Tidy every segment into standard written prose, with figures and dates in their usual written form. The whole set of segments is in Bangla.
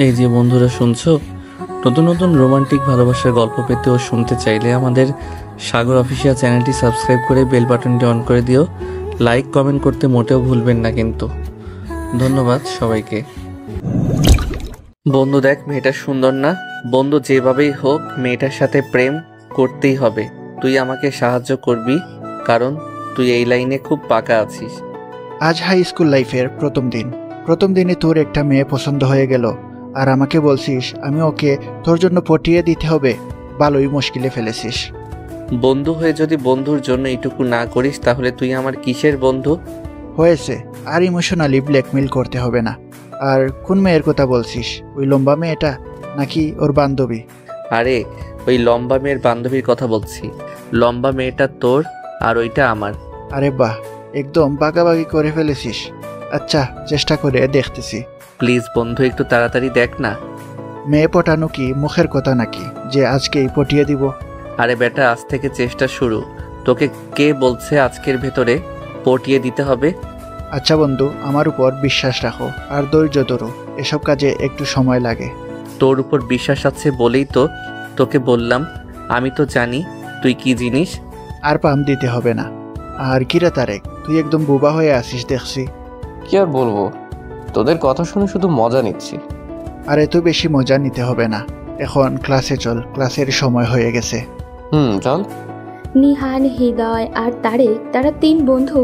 এই যে বন্ধুরা শুনছো, নতুন নতুন রোমান্টিক ভালোবাসার গল্প পেতে ও শুনতে চাইলে আমাদের সাগর অফিসিয়াল চ্যানেলটি সাবস্ক্রাইব করে বেল বাটনটি অন করে দিও। লাইক কমেন্ট করতে মোটেও ভুলবেন না কিন্তু। ধন্যবাদ সবাইকে। বন্ধু দেখ, মেয়েটা সুন্দর না? বন্ধু, যেভাবেই হোক মেয়েটার সাথে প্রেম করতেই হবে। তুই আমাকে সাহায্য করবি, কারণ তুই এই লাইনে খুব পাকা আছিস। আজ হাই স্কুল লাইফের প্রথম দিনে তোর একটা মেয়ে পছন্দ হয়ে গেল, আর আমাকে বলছিস আমি ওকে তোর জন্য পটিয়ে দিতে হবে। ভালোই মুশকিলে ফেলেছিস। বন্ধু হয়ে যদি বন্ধুর জন্য এইটুকু না করিস তাহলে তুই আমার কিসের বন্ধু? হয়েছে, আর ইমোশনালি ব্ল্যাকমেল করতে হবে না। আর কোন মেয়ের কথা বলছিস? ওই লম্বা মেয়েটা নাকি ওর বান্ধবী? আরে ওই লম্বা মেয়ের বান্ধবীর কথা বলছি। লম্বা মেয়েটা তোর আর ওইটা আমার। আরে বাহ, একদম বাগাবাগি করে ফেলেছিস। আচ্ছা, চেষ্টা করে দেখতেছি। প্লিজ বন্ধু, একটু তাড়াতাড়ি দেখ না। মেয়ে পটানো কি মুখের কথা নাকি যে আজকেই পটিয়ে দিব? আরে বেটা, আজ থেকে চেষ্টা শুরু। তোকে কে বলছে আজকের ভেতরে পটিয়ে দিতে হবে? আচ্ছা বন্ধু, আমার উপর বিশ্বাস রাখো আর ধৈর্য ধরো। এসব কাজে একটু সময় লাগে। তোর উপর বিশ্বাস আছে বলেই তো তোকে বললাম। আমি তো জানি তুই কি জিনিস। আর পাম দিতে হবে না। আর কিরা তারেক, তুই একদম বোবা হয়ে আসিস দেখছি। কি আর বলবো, তোদের কথা শুনে শুধু মজা নিচ্ছি। আর এত বেশি মজা নিতে হবে না। এখন ক্লাসে চল, ক্লাসের সময় হয়ে গেছে। চল। নিহান, হৃদয় আর তারেক, তারা 3 বন্ধু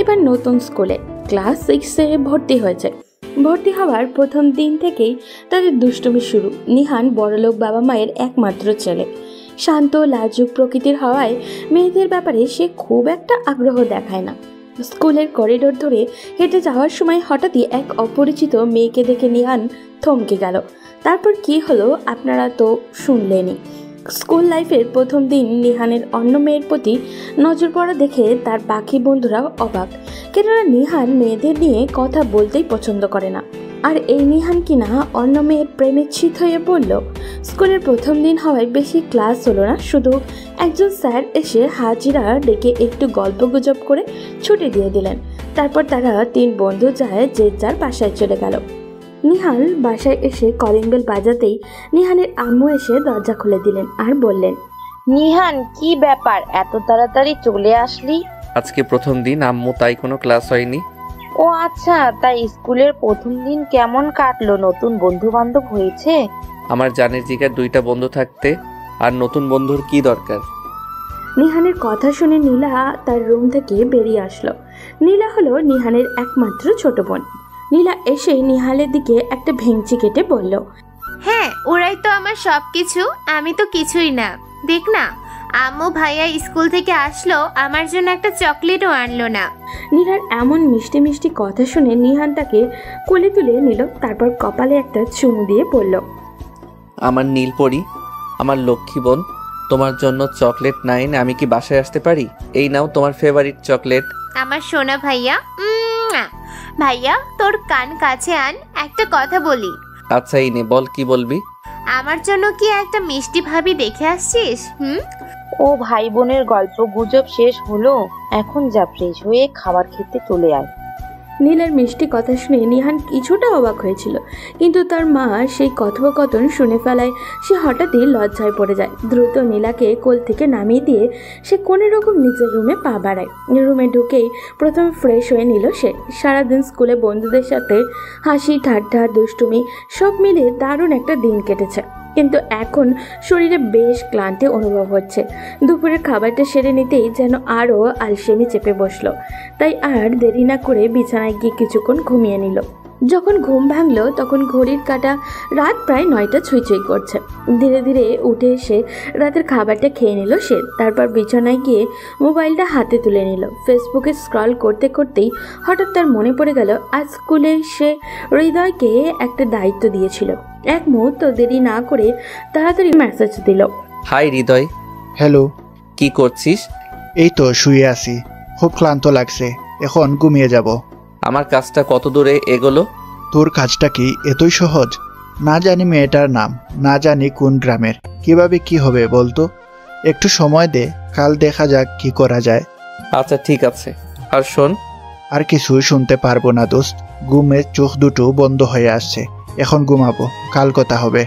এবার নতুন স্কুলে ক্লাস 6-এ ভর্তি হয়েছে। ভর্তি হওয়ার প্রথম দিন থেকেই তাদের দুষ্টুমি শুরু। নিহান বড়লোক বাবা মায়ের একমাত্র ছেলে। শান্ত লাজুক প্রকৃতির হওয়ায় মেয়েদের ব্যাপারে সে খুব একটা আগ্রহ দেখায় না। স্কুলের করিডোর ধরে হেঁটে যাওয়ার সময় হঠাৎই এক অপরিচিত মেয়েকে দেখে নিহান থমকে গেল। তারপর কি হলো আপনারা তো শুনলেনই। স্কুল লাইফের প্রথম দিন নিহানের অন্য মেয়ের প্রতি নজর পড়া দেখে তার বাকি বন্ধুরাও অবাক, কেননা নিহান মেয়েদের নিয়ে কথা বলতেই পছন্দ করে না। আর এই নিহান কিনা অন্য মেয়ের প্রেমে চিত হয়ে পড়ল। স্কুলের প্রথম দিন হওয়ায় বেশি ক্লাস হলো না, শুধু একজন স্যার এসে হাজিরা ডেকে একটু গল্প গুজব করে ছুটি দিয়ে দিলেন। তারপর তারা 3 বন্ধু যায় যে যার বাসায় চলে গেল। নিহান বাসায় এসে কলিং বেল বাজাতেই নিহানের আম্মু এসে দরজা খুলে দিলেন আর বললেন, নিহান, কি ব্যাপার, এত তাড়াতাড়ি চলে আসলি? আজকে প্রথম দিন আম্মু, তাই কোনো ক্লাস হয়নি। ও আচ্ছা, তাই স্কুলের প্রথম দিন কেমন কাটলো? নতুন বন্ধু বান্ধব হয়েছে? আমার জানের জিগার 2টা বন্ধু থাকতে আর নতুন বন্ধুর কি দরকার? নিহানের কথা শুনে নীলা তার রুম থেকে বেরিয়ে আসলো। নীলা হলো নিহানের একমাত্র ছোট বোন। নীলা এসে নিহালের দিকে একটা ভেঙচি কেটে বলল, হ্যাঁ, ওরাই তো আমার সবকিছু, আমি তো কিছুই না। দেখ না, আম্মু ভাইয়া স্কুল থেকে আসলো, আমার জন্য একটা চকলেটও আনলো না। নীলার এমন মিষ্টি মিষ্টি কথা শুনে নিহান তাকে কোলে তুলে নিল। তারপর কপালে একটা চুমু দিয়ে বলল, আমার নীলপরি, আমার লক্ষ্মী বোন, তোমার জন্য চকলেট না এনে আমি কি বাসায় আসতে পারি? এই নাও তোমার ফেভারিট চকলেট। আমার সোনা ভাইয়া। ভাইয়া, তোর কান কাছে আন, একটা কথা বলি। আচ্ছা এই নে, বল, কি বলবি? আমার জন্য কি একটা মিষ্টি ভাবি দেখে আসছিস? ও ভাই বোনের গল্প গুজব শেষ হলো, এখন যা ফ্রেশ হয়ে খাবার খেতে চলে আয়। নীলার মিষ্টি কথা শুনে নিহান কিছুটা অবাক হয়েছিল, কিন্তু তার মা সেই কথোপকথন শুনে ফেলায় সে হঠাৎই লজ্জায় পড়ে যায়। দ্রুত নীলাকে কোল থেকে নামিয়ে দিয়ে সে কোনো রকম নিজের রুমে পা বাড়ায়। রুমে ঢুকেই প্রথম ফ্রেশ হয়ে নিল সে। সারাদিন স্কুলে বন্ধুদের সাথে হাসি ঠাট্টা দুষ্টুমি সব মিলে দারুণ একটা দিন কেটেছে, কিন্তু এখন শরীরে বেশ ক্লান্তি অনুভব হচ্ছে। দুপুরের খাবারটা সেরে নিতেই যেন আরও আলসেমি চেপে বসলো। তাই আর দেরি না করে বিছানায় গিয়ে কিছুক্ষণ ঘুমিয়ে নিল। যখন ঘুম ভাঙলো তখন ঘড়ির কাঁটা রাত প্রায় 9টা ছুঁই করছে। ধীরে ধীরে উঠে এসে রাতের খাবারটা খেয়ে নিল সে। তারপর বিছানায় গিয়ে মোবাইলটা হাতে তুলে নিল। ফেসবুকে স্ক্রল করতে করতেই হঠাৎ তার মনে পড়ে গেল আজ স্কুলে সে হৃদয়কে একটা দায়িত্ব দিয়েছিল। এক মুহূর্ত দেরি না করে তাড়াতাড়ি মেসেজ দিল, হাই হৃদয়। হ্যালো। কি করছিস? এই তো শুয়ে আছি, খুব ক্লান্ত লাগছে, এখন ঘুমিয়ে যাব। আমার কাজটা কত দূরে এগোলো? তোর কাজটা কি এতই সহজ? না জানি মেয়েটার নাম, না জানি কোন গ্রামের, কিভাবে কি হবে বলতো? একটু সময় দে, কাল দেখা যাক কি করা যায়। আচ্ছা ঠিক আছে। আর শোন, আর কিছুই শুনতে পারবো না দোস্ত, ঘুমে চোখ দুটো বন্ধ হয়ে আসছে। এখন ঘুমাবো, কাল কথা হবে।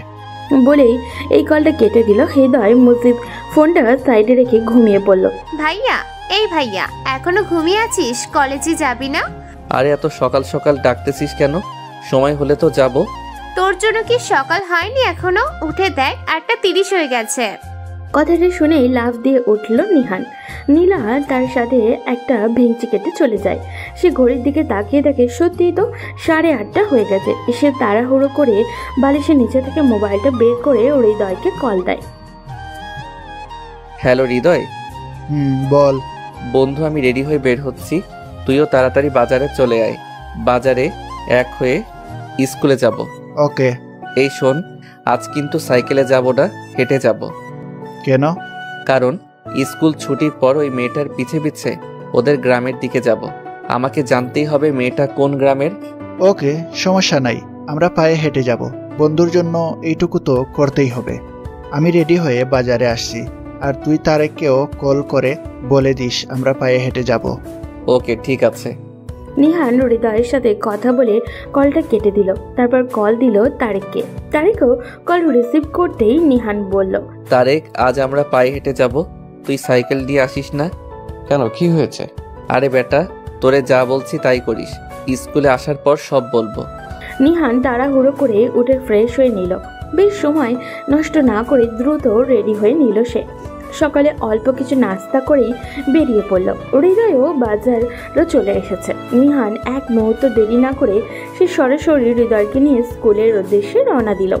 বলেই এই কলটা কেটে দিল হৃদয়। মুজিব ফোনটা সাইডে রেখে ঘুমিয়ে পড়ল। ভাইয়া, এই ভাইয়া, এখনো ঘুমিয়ে আছিস? কলেজে যাবি না? আরে এত সকাল সকাল ডাকতেছিস কেন? সময় হলে তো যাব। তোর জন্য কি সকাল হয়নি এখনো? উঠে দেখ, 8:30 হয়ে গেছে। কথাটা শুনেই লাফ দিয়ে উঠল নিহান। নীলা তার সাথে একটা ভেঙচি কেটে চলে যায়। সে ঘড়ির দিকে তাকিয়ে দেখে সত্যিই তো 8:30 হয়ে গেছে। সে তাড়াহুড়ো করে বালিশের নিচে থেকে মোবাইলটা বের করে হৃদয়কে কল দেয়। হ্যালো হৃদয়। বল। বন্ধু, আমি রেডি হয়ে বের হচ্ছি, তুইও তাড়াতাড়ি বাজারে চলে আয়। বাজারে এক হয়ে স্কুলে যাব। ওকে। এই শোন, আজ কিন্তু সাইকেলে যাব না, হেঁটে যাব। কেন? কারণ স্কুল ছুটির পর ওই মেয়েটার পিছে পিছে ওদের গ্রামের দিকে যাব। আমাকে জানতেই হবে মেয়েটা কোন গ্রামের। ওকে, সমস্যা নাই, আমরা পায়ে হেঁটে যাব। বন্ধুর জন্য এইটুকু তো করতেই হবে। আমি রেডি হয়ে বাজারে আসছি, আর তুই তারেককেও কল করে বলে দিস আমরা পায়ে হেঁটে যাব। ওকে, ঠিক আছে। নিহান হৃদয়ের সাথে কথা বলে কলটা কেটে দিল। তারপর কল দিল তারেককে। তারেকও কল রিসিভ করতেই নিহান বলল, তারেক, আজ আমরা পায়ে হেঁটে যাব, তুই সাইকেল দিয়ে আসিস না? কেন, কি হয়েছে? আরে বেটা, তোরে যা বলছি তাই করিস, স্কুলে আসার পর সব বলবো। নিহান তাড়াহুড়ো করে উঠে ফ্রেশ হয়ে নিল। বেশ সময় নষ্ট না করে দ্রুত রেডি হয়ে নিল সে। সকালে অল্প কিছু নাস্তা করেই বেরিয়ে পড়ল। হৃদয়ও বাজারও চলে এসেছে। নিহান এক মুহূর্ত দেরি না করে সে সরাসরি হৃদয়কে নিয়ে স্কুলের উদ্দেশ্যে রওনা দিল।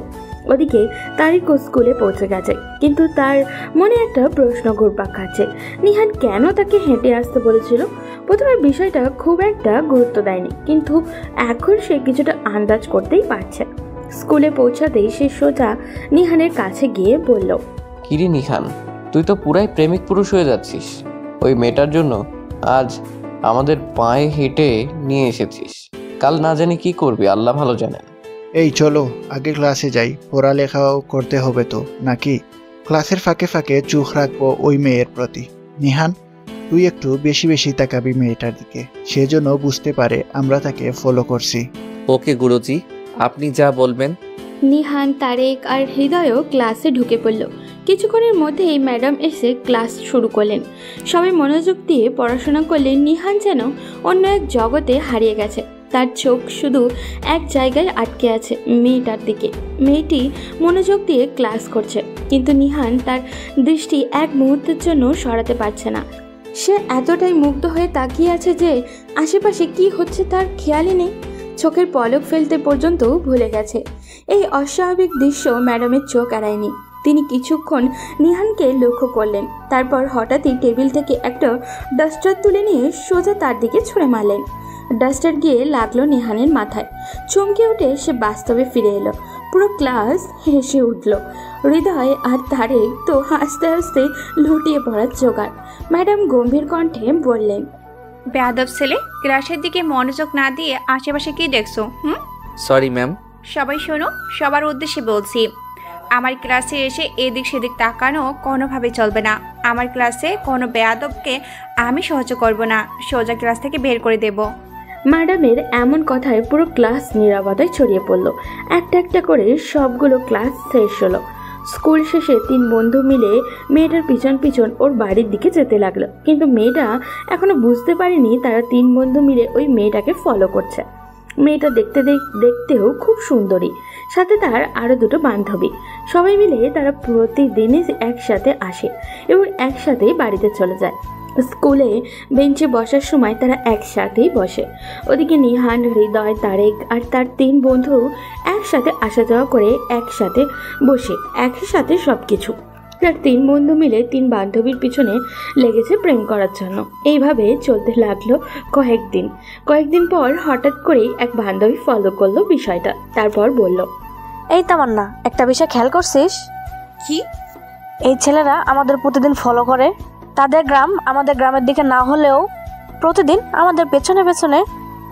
ওদিকে তারিকও স্কুলে পৌঁছে গেছে, কিন্তু তার মনে একটা প্রশ্ন ঘুরপাক খাচ্ছে। নিহান কেন তাকে হেঁটে আসতে বলেছিল? প্রথমে বিষয়টা খুব একটা গুরুত্ব দেয়নি, কিন্তু এখন সে কিছুটা আন্দাজ করতেই পারছে। স্কুলে পৌঁছাতেই সে সোজা নিহানের কাছে গিয়ে বলল, কিরে নিহান, তুই তো পুরাই প্রেমিক পুরুষ হয়ে যাচ্ছিস। ওই মেয়েটার জন্য আজ আমাদের পায়ে হেঁটে নিয়ে এসেছিস। কাল না জানি কি করবি, আল্লাহ ভালো জানেন। এই চলো আগে ক্লাসে যাই, পড়ালেখাও করতে হবে তো নাকি? ক্লাসের ফাঁকে ফাঁকে চোখ রাখবো ওই মেয়ের প্রতি। নিহান, তুই একটু বেশি বেশি তাকাবি মেয়েটার দিকে, সেজন্য বুঝতে পারে আমরা তাকে ফলো করছি। ওকে গুরুজি, আপনি যা বলবেন। নিহান, তারেক আর হৃদয়ও ক্লাসে ঢুকে পড়ল। কিছুক্ষণের মধ্যেই ম্যাডাম এসে ক্লাস শুরু করলেন। সবাই মনোযোগ দিয়ে পড়াশোনা করলেন। নিহান যেন অন্য এক জগতে হারিয়ে গেছে। তার চোখ শুধু এক জায়গায় আটকে আছে, মেয়েটার দিকে। মেয়েটি মনোযোগ দিয়ে ক্লাস করছে, কিন্তু নিহান তার দৃষ্টি এক মুহূর্তের জন্য সরাতে পারছে না। সে এতটাই মুগ্ধ হয়ে তাকিয়ে আছে যে আশেপাশে কি হচ্ছে তার খেয়ালই নেই। চোখের পলক ফেলতে পর্যন্ত ভুলে গেছে। এই অস্বাভাবিক দৃশ্য ম্যাডামের চোখ এড়ায়নি। তিনি কিছুক্ষণ নিহানকে লক্ষ্য করলেন, তারপর হঠাৎই টেবিল থেকে একটা ডাস্টার তুলে নিয়ে সোজা তার দিকে ছুঁড়ে মারলেন। ডাস্টার গিয়ে লাগলো নিহানের মাথায়। চমকে উঠে সে বাস্তবে ফিরে এলো। পুরো ক্লাস হেসে উঠল। হৃদয় আর তারেক তো হাসতে হাসতে লুটিয়ে পড়ার জোগাড়। ম্যাডাম গম্ভীর কণ্ঠে বললেন, বেয়াদব ছেলে, ক্লাসের দিকে মনোযোগ না দিয়ে আশেপাশে কি দেখছো? Sorry ma'am. সবাই শোনো, সবার উদ্দেশ্যে বলছি, আমার ক্লাসে এসে এদিক সেদিক তাকানো কোনোভাবে চলবে না। আমার ক্লাসে কোনো বেয়াদবকে আমি সহ্য করব না, সোজা ক্লাস থেকে বের করে দেব। ম্যাডামের এমন কথায় পুরো ক্লাস নীরবতায় ছড়িয়ে পড়ল। একটা একটা করে সবগুলো ক্লাস শেষ হলো। স্কুল শেষে তিন বন্ধু মিলে মেয়েটার পিছন পিছন ওর বাড়ির দিকে যেতে লাগলো, কিন্তু মেয়েটা এখনো বুঝতে পারেনি তারা তিন বন্ধু মিলে ওই মেয়েটাকে ফলো করছে। মেয়েটা দেখতেও খুব সুন্দরী, সাথে তার আরও দুটো বান্ধবী। সবাই মিলে তারা প্রতিদিনই একসাথে আসে এবং একসাথেই বাড়িতে চলে যায়। স্কুলে বেঞ্চে বসার সময় তারা একসাথেই বসে। ওদিকে নিহান, হৃদয়, তারেক আর তার তিন বন্ধু একসাথে আসা যাওয়া করে, একসাথে বসে একই সাথে সব কিছু। তার তিন বন্ধু মিলে তিন বান্ধবীর পিছনে লেগেছে প্রেম করার জন্য। এইভাবে চলতে লাগলো কয়েকদিন পর হঠাৎ করেই এক বান্ধবী ফলো করলো বিষয়টা। তারপর বলল, এই তামান্না, একটা বিষয় খেয়াল করছিস? কি? এই ছেলেরা আমাদের প্রতিদিন ফলো করে। তাদের গ্রাম আমাদের গ্রামের দিকে না হলেও প্রতিদিন আমাদের পেছনে পেছনে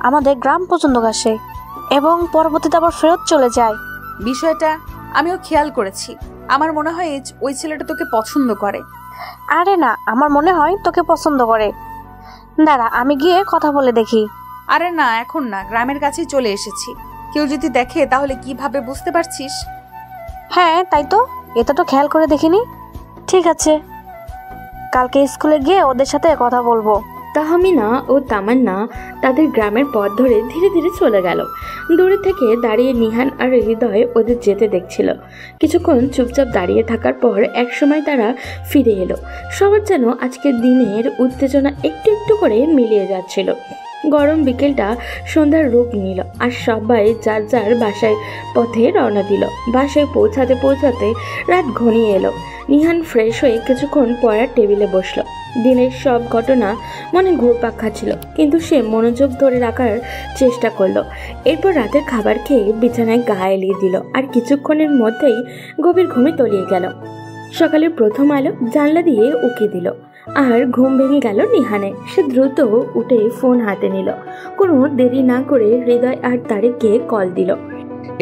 আমাদের গ্রাম পর্যন্ত আসে এবং পরবর্তীতে আবার ফেরত চলে যায়। বিষয়টা আমিও খেয়াল করেছি। আমার মনে হয় ওই ছেলেটা তোকে পছন্দ করে। আরে না, আমার মনে হয় তোকে পছন্দ করে। দাঁড়া, আমি গিয়ে কথা বলে দেখি। আরে না, এখন না, গ্রামের কাছেই চলে এসেছি। কেউ যদি দেখে তাহলে কিভাবে বুঝতে পারছিস? হ্যাঁ তাই তো, এটা তো খেয়াল করে দেখিনি। ঠিক আছে, কালকে স্কুলে গিয়ে ওদের সাথে কথা বলবো। তাহমিনা ও তামান্না তাদের গ্রামের পথ ধরে ধীরে ধীরে চলে গেল। দূরে থেকে দাঁড়িয়ে নিহান আর হৃদয় ওদের যেতে দেখছিল। কিছুক্ষণ চুপচাপ দাঁড়িয়ে থাকার পর একসময় তারা ফিরে এলো। সবার যেন আজকের দিনের উত্তেজনা একটু একটু করে মিলিয়ে যাচ্ছিল। গরম বিকেলটা সন্ধ্যার রূপ নিল আর সবাই যার যার বাসায় পথে রওনা দিল। বাসায় পৌঁছাতে পৌঁছাতে রাত ঘনিয়ে এলো। নিহান ফ্রেশ হয়ে কিছুক্ষণ পড়ার টেবিলে বসলো। দিনের সব ঘটনা মনে ঘুরপাক খাচ্ছিল, কিন্তু সে মনোযোগ ধরে রাখার চেষ্টা করলো। এরপর রাতের খাবার খেয়ে বিছানায় গা এলিয়ে দিল আর কিছুক্ষণের মধ্যেই গভীর ঘুমে তলিয়ে গেল। সকালের প্রথম আলো জানলা দিয়ে উকি দিল আর ঘুম ভেঙে গেল নিহানে। সে দ্রুত উঠে ফোন হাতে নিল। কোনো দেরি না করে হৃদয় আর তারেককে কল দিল।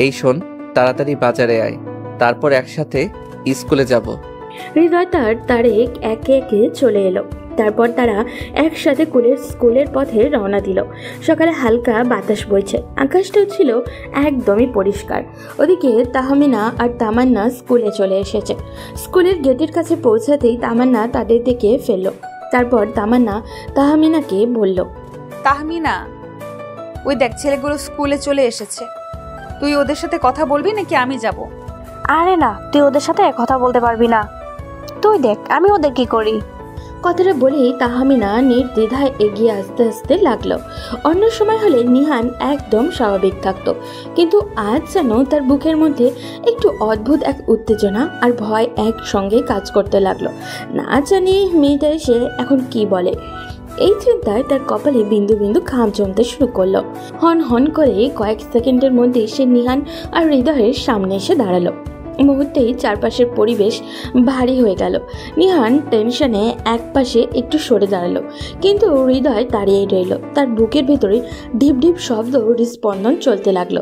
এই শোন, তাড়াতাড়ি বাজারে আয়, তারপর একসাথে স্কুলে যাব। হৃদয় তার তারেক একে একে চলে এলো। তারপর তারা একসাথে স্কুলের পথে রওনা দিল। সকালে হালকা বাতাস বইছে, আকাশটাও ছিল একদমই পরিষ্কার। ওদিকে তাহমিনা আর তামান্না স্কুলে চলে এসেছে। স্কুলের গেটের কাছে পৌঁছাতেই তামান্না তাদের দিকে ফেলল। তারপর তামান্না তাহমিনাকে বলল, তাহমিনা, ওই দেখ ছেলেগুলো স্কুলে চলে এসেছে। তুই ওদের সাথে কথা বলবি নাকি আমি যাব? আরে না, তুই ওদের সাথে কথা বলতে পারবি না। তুই দেখ আমি ওদের কি করি। কথাটা বলেই তাহমিনা নির্দ্বিধায় এগিয়ে আসতে আসতে লাগলো। অন্য সময় হলে নিহান একদম স্বাভাবিক থাকতো, কিন্তু আজ যেন তার বুকের মধ্যে একটু অদ্ভুত এক উত্তেজনা আর ভয় একসঙ্গে কাজ করতে লাগলো। না জানি মেয়েটা এসে এখন কি বলে। এই চিন্তায় তার কপালে বিন্দু বিন্দু ঘাম জমতে শুরু করলো। হন হন করে কয়েক সেকেন্ডের মধ্যে সে নিহান আর হৃদয়ের সামনে এসে দাঁড়ালো। মুহূর্তেই চারপাশের পরিবেশ ভারী হয়ে গেল। নিহান টেনশনে একপাশে একটু সরে দাঁড়ালো, কিন্তু হৃদয় দাঁড়িয়েই রইল। তার বুকের ভেতরে ঢিপ ঢিপ শব্দ হৃস্পন্দন চলতে লাগলো।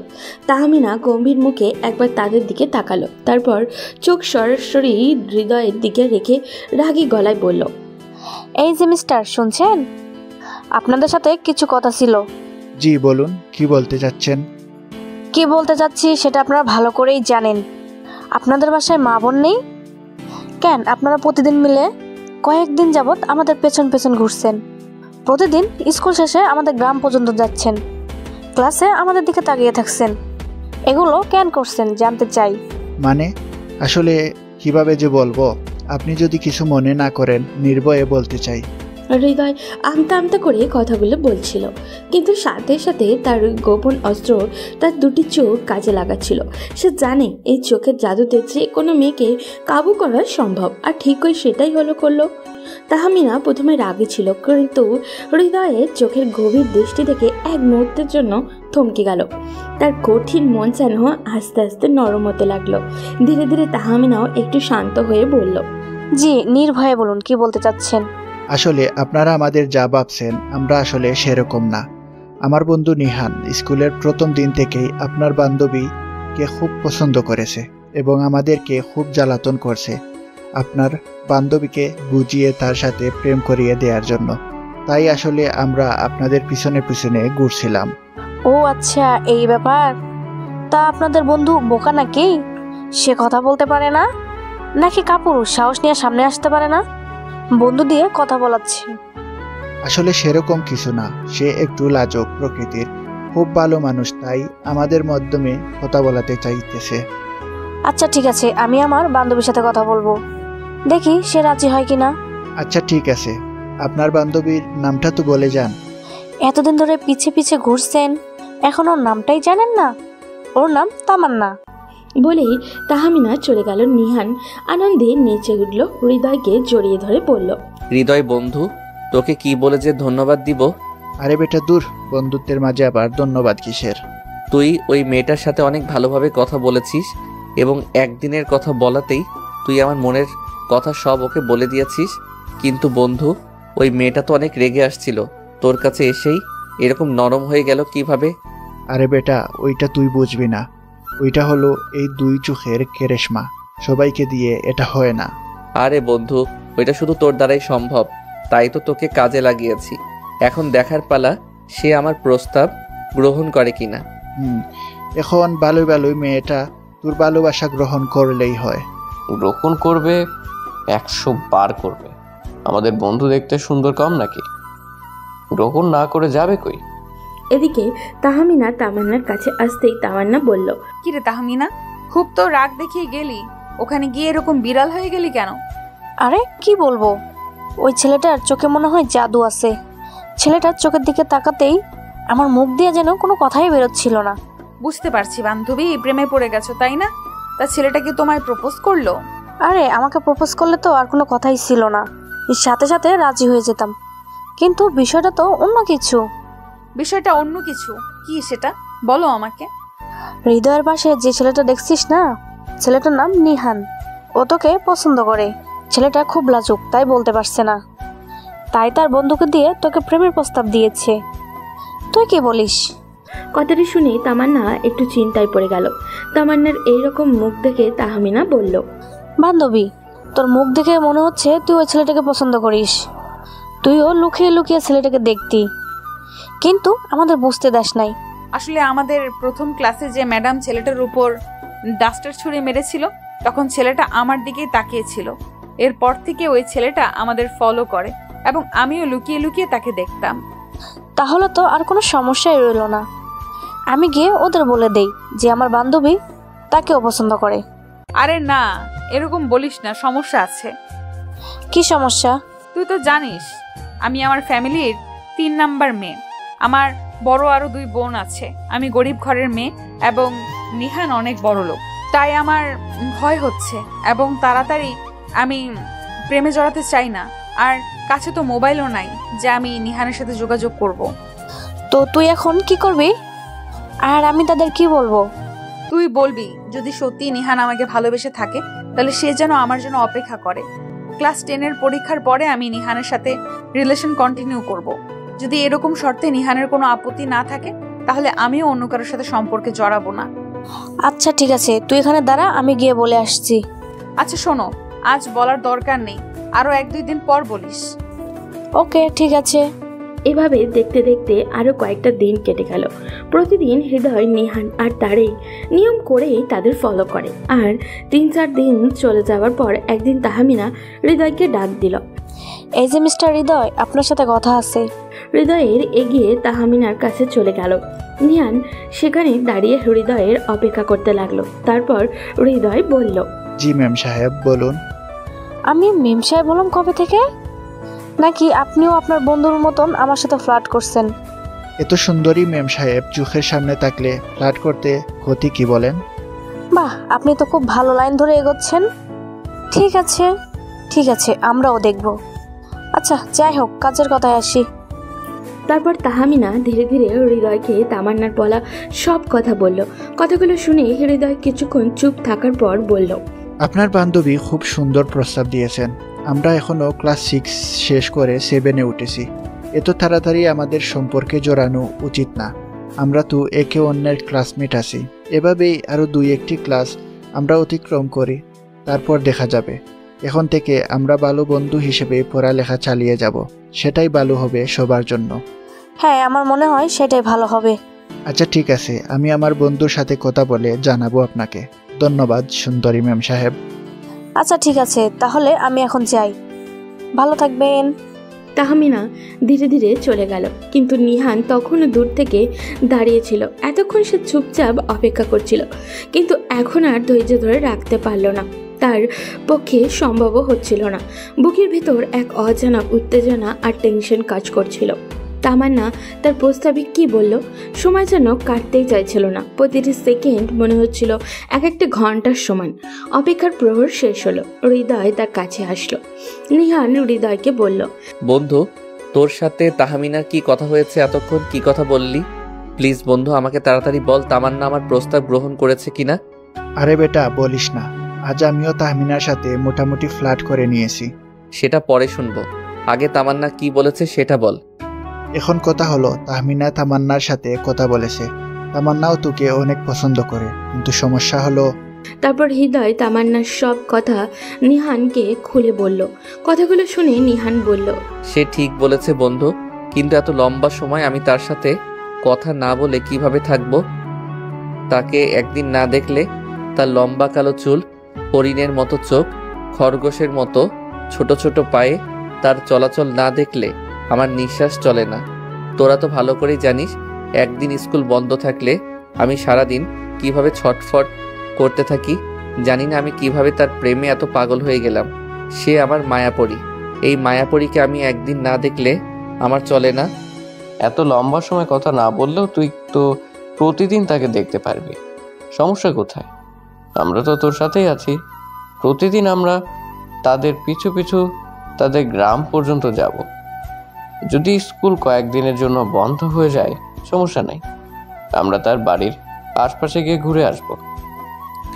তাহমিনা গম্ভীর মুখে একবার তাদের দিকে তাকালো, তারপর চোখ সরাসরি হৃদয়ের দিকে রেখে রাগী গলায় বলল, এই যে মিস্টার, শুনছেন? আপনাদের সাথে কিছু কথা ছিল। জি বলুন, কি বলতে চাচ্ছেন? কি বলতে চাচ্ছি সেটা আপনারা ভালো করেই জানেন। আপনাদের বাসায় মা বোন নেই কেন? আপনারা প্রতিদিন মিলে কয়েকদিন যাবৎ আমাদের পেছন পেছন ঘুরছেন। প্রতিদিন স্কুল শেষে আমাদের গ্রাম পর্যন্ত যাচ্ছেন, ক্লাসে আমাদের দিকে তাকিয়ে থাকছেন। এগুলো কেন করছেন জানতে চাই। মানে আসলে কিভাবে যে বলবো, আপনি যদি কিছু মনে না করেন নির্ভয়ে বলতে চাই। হৃদয় আমতা আমতা করে কথাগুলো বলছিল, কিন্তু সাথে সাথে তার গোপন অস্ত্র তার দুটি চোখ কাজে লাগাচ্ছিল। সে জানে এই চোখের জাদুতে যে কোনো মেয়েকে কাবু করা সম্ভব, আর ঠিকই সেটাই করলো। তাহমিনা প্রথমে রাগী ছিল, কিন্তু হৃদয়ের চোখের গভীর দৃষ্টি থেকে এক মুহূর্তের জন্য থমকে গেল। তার কঠিন মন যেন আস্তে আস্তে নরম হতে লাগলো। ধীরে ধীরে তাহমিনাও একটু শান্ত হয়ে বলল, জি নির্ভয়ে বলুন, কি বলতে চাচ্ছেন। আসলে আপনারা আমাদের যা ভাবছেন আমরা আসলে সেরকম না। আমার বন্ধু নিহান স্কুলের প্রথম দিন থেকেই আপনার বান্ধবীকে খুব পছন্দ করেছে এবং আমাদেরকে খুব জ্বালাতন করছে আপনার বান্ধবীকে বুঝিয়ে তার সাথে প্রেম করিয়ে দেওয়ার জন্য। তাই আসলে আমরা আপনাদের পিছনে পিছনে ঘুরছিলাম। ও আচ্ছা, এই ব্যাপার। তা আপনাদের বন্ধু বোকা নাকি? সে কথা বলতে পারে না নাকি কাপুরুষ, সাহস নিয়ে সামনে আসতে পারে না? বন্ধু দিয়ে কথা বলাচ্ছে। আসলে সেরকম কিছু না, সে একটু লাজুক প্রকৃতির, খুব ভালো মানুষ, তাই আমাদের মাধ্যমে কথা বলাতে চাইতেছে। আচ্ছা ঠিক আছে, আমি আমার বান্ধবীর সাথে কথা বলবো, দেখি সে রাজি হয় কিনা। আচ্ছা ঠিক আছে, আপনার বান্ধবীর নামটা তো বলে যান। এতদিন ধরে পিছে পিছে ঘুরছেন, এখন ওর নামটাই জানেন না? ওর নাম তামান্না। বলেই তাহমিনা চলে গেল। নিহান আনন্দে নেচে উঠল, হৃদয়কে জড়িয়ে ধরে বলল, হৃদয় বন্ধু, তোকে কি বলে যে ধন্যবাদ দিব। আরে বেটা দূর, বন্ধুত্বের মাঝে আবার ধন্যবাদ কিসের? তুই ওই মেয়েটার সাথে অনেক ভালোভাবে কথা বলেছিস এবং একদিনের কথা বলাতেই তুই আমার মনের কথা সব ওকে বলে দিয়েছিস। কিন্তু বন্ধু, ওই মেয়েটা তো অনেক রেগে আসছিল, তোর কাছে এসেই এরকম নরম হয়ে গেল কিভাবে? আরে বেটা, ওইটা তুই বুঝবি না। ওইটা হলো এই দুই চোখের কেরেশমা, সবাইকে দিয়ে এটা হয় না। আরে বন্ধু, ওইটা শুধু তোর দ্বারাই সম্ভব, তাই তো তোকে কাজে লাগিয়েছি। এখন দেখার পালা সে আমার প্রস্তাব গ্রহণ করে কিনা। এখন ভালোই ভালোই মেয়েটা তোর ভালোবাসা গ্রহণ করলেই হয়। গ্রহণ করবে, 100 বার করবে। আমাদের বন্ধু দেখতে সুন্দর কম নাকি? গ্রহণ না করে যাবে কই? এদিকে তাহমিনা তামান্নার কাছে আসতেই তামান্না বলল, কিরে তাহমিনা, খুব তো রাগ দেখিয়ে গেলি, ওখানে গিয়ে এরকম বিড়াল হয়ে গেলি কেন? আরে কি বলবো, ওই ছেলেটার চোখে মনে হয় জাদু আছে। ছেলেটার চোখের দিকে তাকাতেই আমার মুখ দিয়ে যেন কোনো কথাই বেরোচ্ছিল না। বুঝতে পারছি বান্ধবী, প্রেমে পড়ে গেছো তাই না? তা ছেলেটা কি তোমায় প্রপোজ করলো? আরে আমাকে প্রপোজ করলে তো আর কোনো কথাই ছিল না, এর সাথে সাথে রাজি হয়ে যেতাম। কিন্তু বিষয়টা তো অন্য কিছু। বিষয়টা অন্য কিছু? কি সেটা বলো আমাকে। হৃদয়ের পাশে যে ছেলেটা দেখছিস না, ছেলেটার নাম নিহান। ও তোকে পছন্দ করে। ছেলেটা খুব লাজুক, তাই বলতে পারছে না, তাই তার বন্ধুকে দিয়ে তোকে প্রেমের প্রস্তাব দিয়েছে। তুই কি বলিস? কথাটি শুনে তামান্না একটু চিন্তায় পড়ে গেল। তামান্নার এইরকম মুখ দেখে তাহমিনা বলল, বান্ধবী, তোর মুখ দেখে মনে হচ্ছে তুই ওই ছেলেটাকে পছন্দ করিস। তুইও লুকিয়ে লুকিয়ে ছেলেটাকে দেখতি, কিন্তু আমাদের বুঝতে দাস নাই। আসলে আমাদের প্রথম ক্লাসে যে ম্যাডাম ছেলেটার উপর ডাস্টার ছুঁড়ে মেরেছিল, তখন ছেলেটা আমার দিকেই তাকিয়েছিল। এরপর থেকে ওই ছেলেটা আমাদের ফলো করে এবং আমিও লুকিয়ে লুকিয়ে তাকে দেখতাম। তাহলে তো আর কোনো সমস্যাই রইল না। আমি গিয়ে ওদের বলে দেই যে আমার বান্ধবী তাকেও পছন্দ করে। আরে না, এরকম বলিস না, সমস্যা আছে। কি সমস্যা? তুই তো জানিস আমি আমার ফ্যামিলির 3 নাম্বার মেয়ে। আমার বড় আরো 2 বোন আছে। আমি গরিব ঘরের মেয়ে এবং নিহান অনেক বড় লোক, তাই আমার ভয় হচ্ছে এবং তাড়াতাড়ি আমি প্রেমে জড়াতে চাই না। আর কাছে তো মোবাইলও নাই যে আমি নিহানের সাথে যোগাযোগ করব। তো তুই এখন কি করবি? আর আমি তাদের কি বলবো? তুই বলবি যদি সত্যি নিহান আমাকে ভালোবেসে থাকে তাহলে সে যেন আমার জন্য অপেক্ষা করে। ক্লাস 10-এর পরীক্ষার পরে আমি নিহানের সাথে রিলেশন কন্টিনিউ করব। যদি এরকম শর্তে নিহানের কোনো আপত্তি না থাকে তাহলে আমিও অন্য কারোর সাথে সম্পর্কে জড়াবো না। আচ্ছা ঠিক আছে, তুই এখানে দাঁড়া, আমি গিয়ে বলে আসছি। আচ্ছা শোনো, আজ বলার দরকার নেই, আরো 1-2 দিন পর বলিস। ওকে ঠিক আছে। এভাবে দেখতে দেখতে আরও কয়েকটা দিন কেটে গেল। প্রতিদিন হৃদয়, নিহান আর তারেই নিয়ম করেই তাদের ফলো করে। আর 3-4 দিন চলে যাওয়ার পর একদিন তাহমিনা হৃদয়কে ডাক দিল। এই যে মিস্টার হৃদয়, আপনার সাথে কথা আছে। হৃদয়ের এগিয়ে তাহমিনার কাছে চলে গেল। নিহান সেখানে দাঁড়িয়ে হৃদয়ের অপেক্ষা করতে লাগলো। তারপর হৃদয় বলল, জি ম্যাম সাহেব, বলুন। আমি মেম সাহেব বললাম কবে থেকে? নাকি আপনিও আপনার বন্ধুর মতন আমার সাথে ফ্লার্ট করছেন? এত সুন্দরী ম্যাম সাহেব চোখের সামনে থাকলে ফ্লার্ট করতে ক্ষতি কি বলেন? বাহ, আপনি তো খুব ভালো লাইন ধরে এগোচ্ছেন। ঠিক আছে ঠিক আছে, আমরাও দেখব। আচ্ছা যাই হোক, কাজের কথায় আসি। তারপর তাহমিনা ধীরে ধীরে হৃদয়কে তামান্নার বলা সব কথা বলল। কথাগুলো শুনে হৃদয় কিছুক্ষণ চুপ থাকার পর বলল, আপনার বান্ধবী খুব সুন্দর প্রস্তাব দিয়েছেন। আমরা এখনো ক্লাস 6 শেষ করে 7-এ উঠেছি। এত তাড়াতাড়ি আমাদের সম্পর্কে জড়ানো উচিত না। আমরা তো একে অন্যের ক্লাসমেট আছি। এভাবেই আরও 2-1টি ক্লাস আমরা অতিক্রম করি, তারপর দেখা যাবে। এখন থেকে আমরা ভালো বন্ধু হিসেবে পড়ালেখা চালিয়ে যাব। সেটাই ভালো হবে সবার জন্য। হ্যাঁ, আমার মনে হয় সেটাই ভালো হবে। আচ্ছা ঠিক আছে, আমি আমার বন্ধুর সাথে কথা বলে জানাবো আপনাকে। ধন্যবাদ সুন্দরী ম্যাম সাহেব। আচ্ছা ঠিক আছে, তাহলে আমি এখন যাই। ভালো থাকবেন। তাহমিনা ধীরে ধীরে চলে গেল, কিন্তু নিহান তখনও দূর থেকে দাঁড়িয়েছিল। এতক্ষণ সে চুপচাপ অপেক্ষা করছিল, কিন্তু এখন আর ধৈর্য ধরে রাখতে পারল না। তার পক্ষে সম্ভবও হচ্ছিল না। বুকের ভেতর এক অজানা উত্তেজনা আর টেনশন কাজ করছিল। তামান্না তার প্রস্তাবে কি বলল, সময় যেন কাটতেই চাইছিল না। প্রতিটি সেকেন্ড মনে হচ্ছিল এক একটা ঘন্টার সমান। অপেক্ষার প্রহর শেষ হলো। হৃদয় তার কাছে আসলো। নিহান হৃদয়কে বলল, বন্ধু, তোর সাথে তাহমিনার কি কথা হয়েছে এতক্ষণ? কি কথা বললি? প্লিজ বন্ধু, আমাকে তাড়াতাড়ি বল তামান্না আমার প্রস্তাব গ্রহণ করেছে কিনা। আরে বেটা, বলিস না। আজ আমিও তাহমিনার সাথে মোটামুটি ফ্লার্ট করে নিয়েছি। সেটা পরে শুনবো, আগে তামান্না কি বলেছে সেটা বল। এখন কথা হলো, তাহমিনা তামান্নার সাথে কথা বলেছে। তামান্নাও তোকে অনেক পছন্দ করে, কিন্তু সমস্যা হলো। তারপর হৃদয় তামান্নার সব কথা নিহানকে খুলে বলল। কথাগুলো শুনে নিহান বলল, সে ঠিক বলেছে বন্ধু, কিন্তু এত লম্বা সময় আমি তার সাথে কথা না বলে কিভাবে থাকবো? তাকে একদিন না দেখলে তার লম্বা কালো চুল, হরিণের মতো চোখ, খরগোশের মতো ছোট ছোট পায়ে তার চলাচল না দেখলে আমার নিঃশ্বাস চলে না। তোরা তো ভালো করেই জানিস একদিন স্কুল বন্ধ থাকলে আমি সারাদিন কিভাবে ছটফট করতে থাকি। জানি না আমি কিভাবে তার প্রেমে এত পাগল হয়ে গেলাম। সে আমার মায়াপরী। এই মায়াপরীকে আমি একদিন না দেখলে আমার চলে না। এত লম্বা সময় কথা না বললেও তুই তো প্রতিদিন তাকে দেখতে পারবি, সমস্যা কোথায়? আমরা তো তোর সাথেই আছি। প্রতিদিন আমরা তাদের পিছু পিছু তাদের গ্রাম পর্যন্ত যাব। যদি স্কুল কয়েকদিনের জন্য বন্ধ হয়ে যায় সমস্যা নেই, আমরা তার বাড়ির আশপাশে গিয়ে ঘুরে আসব।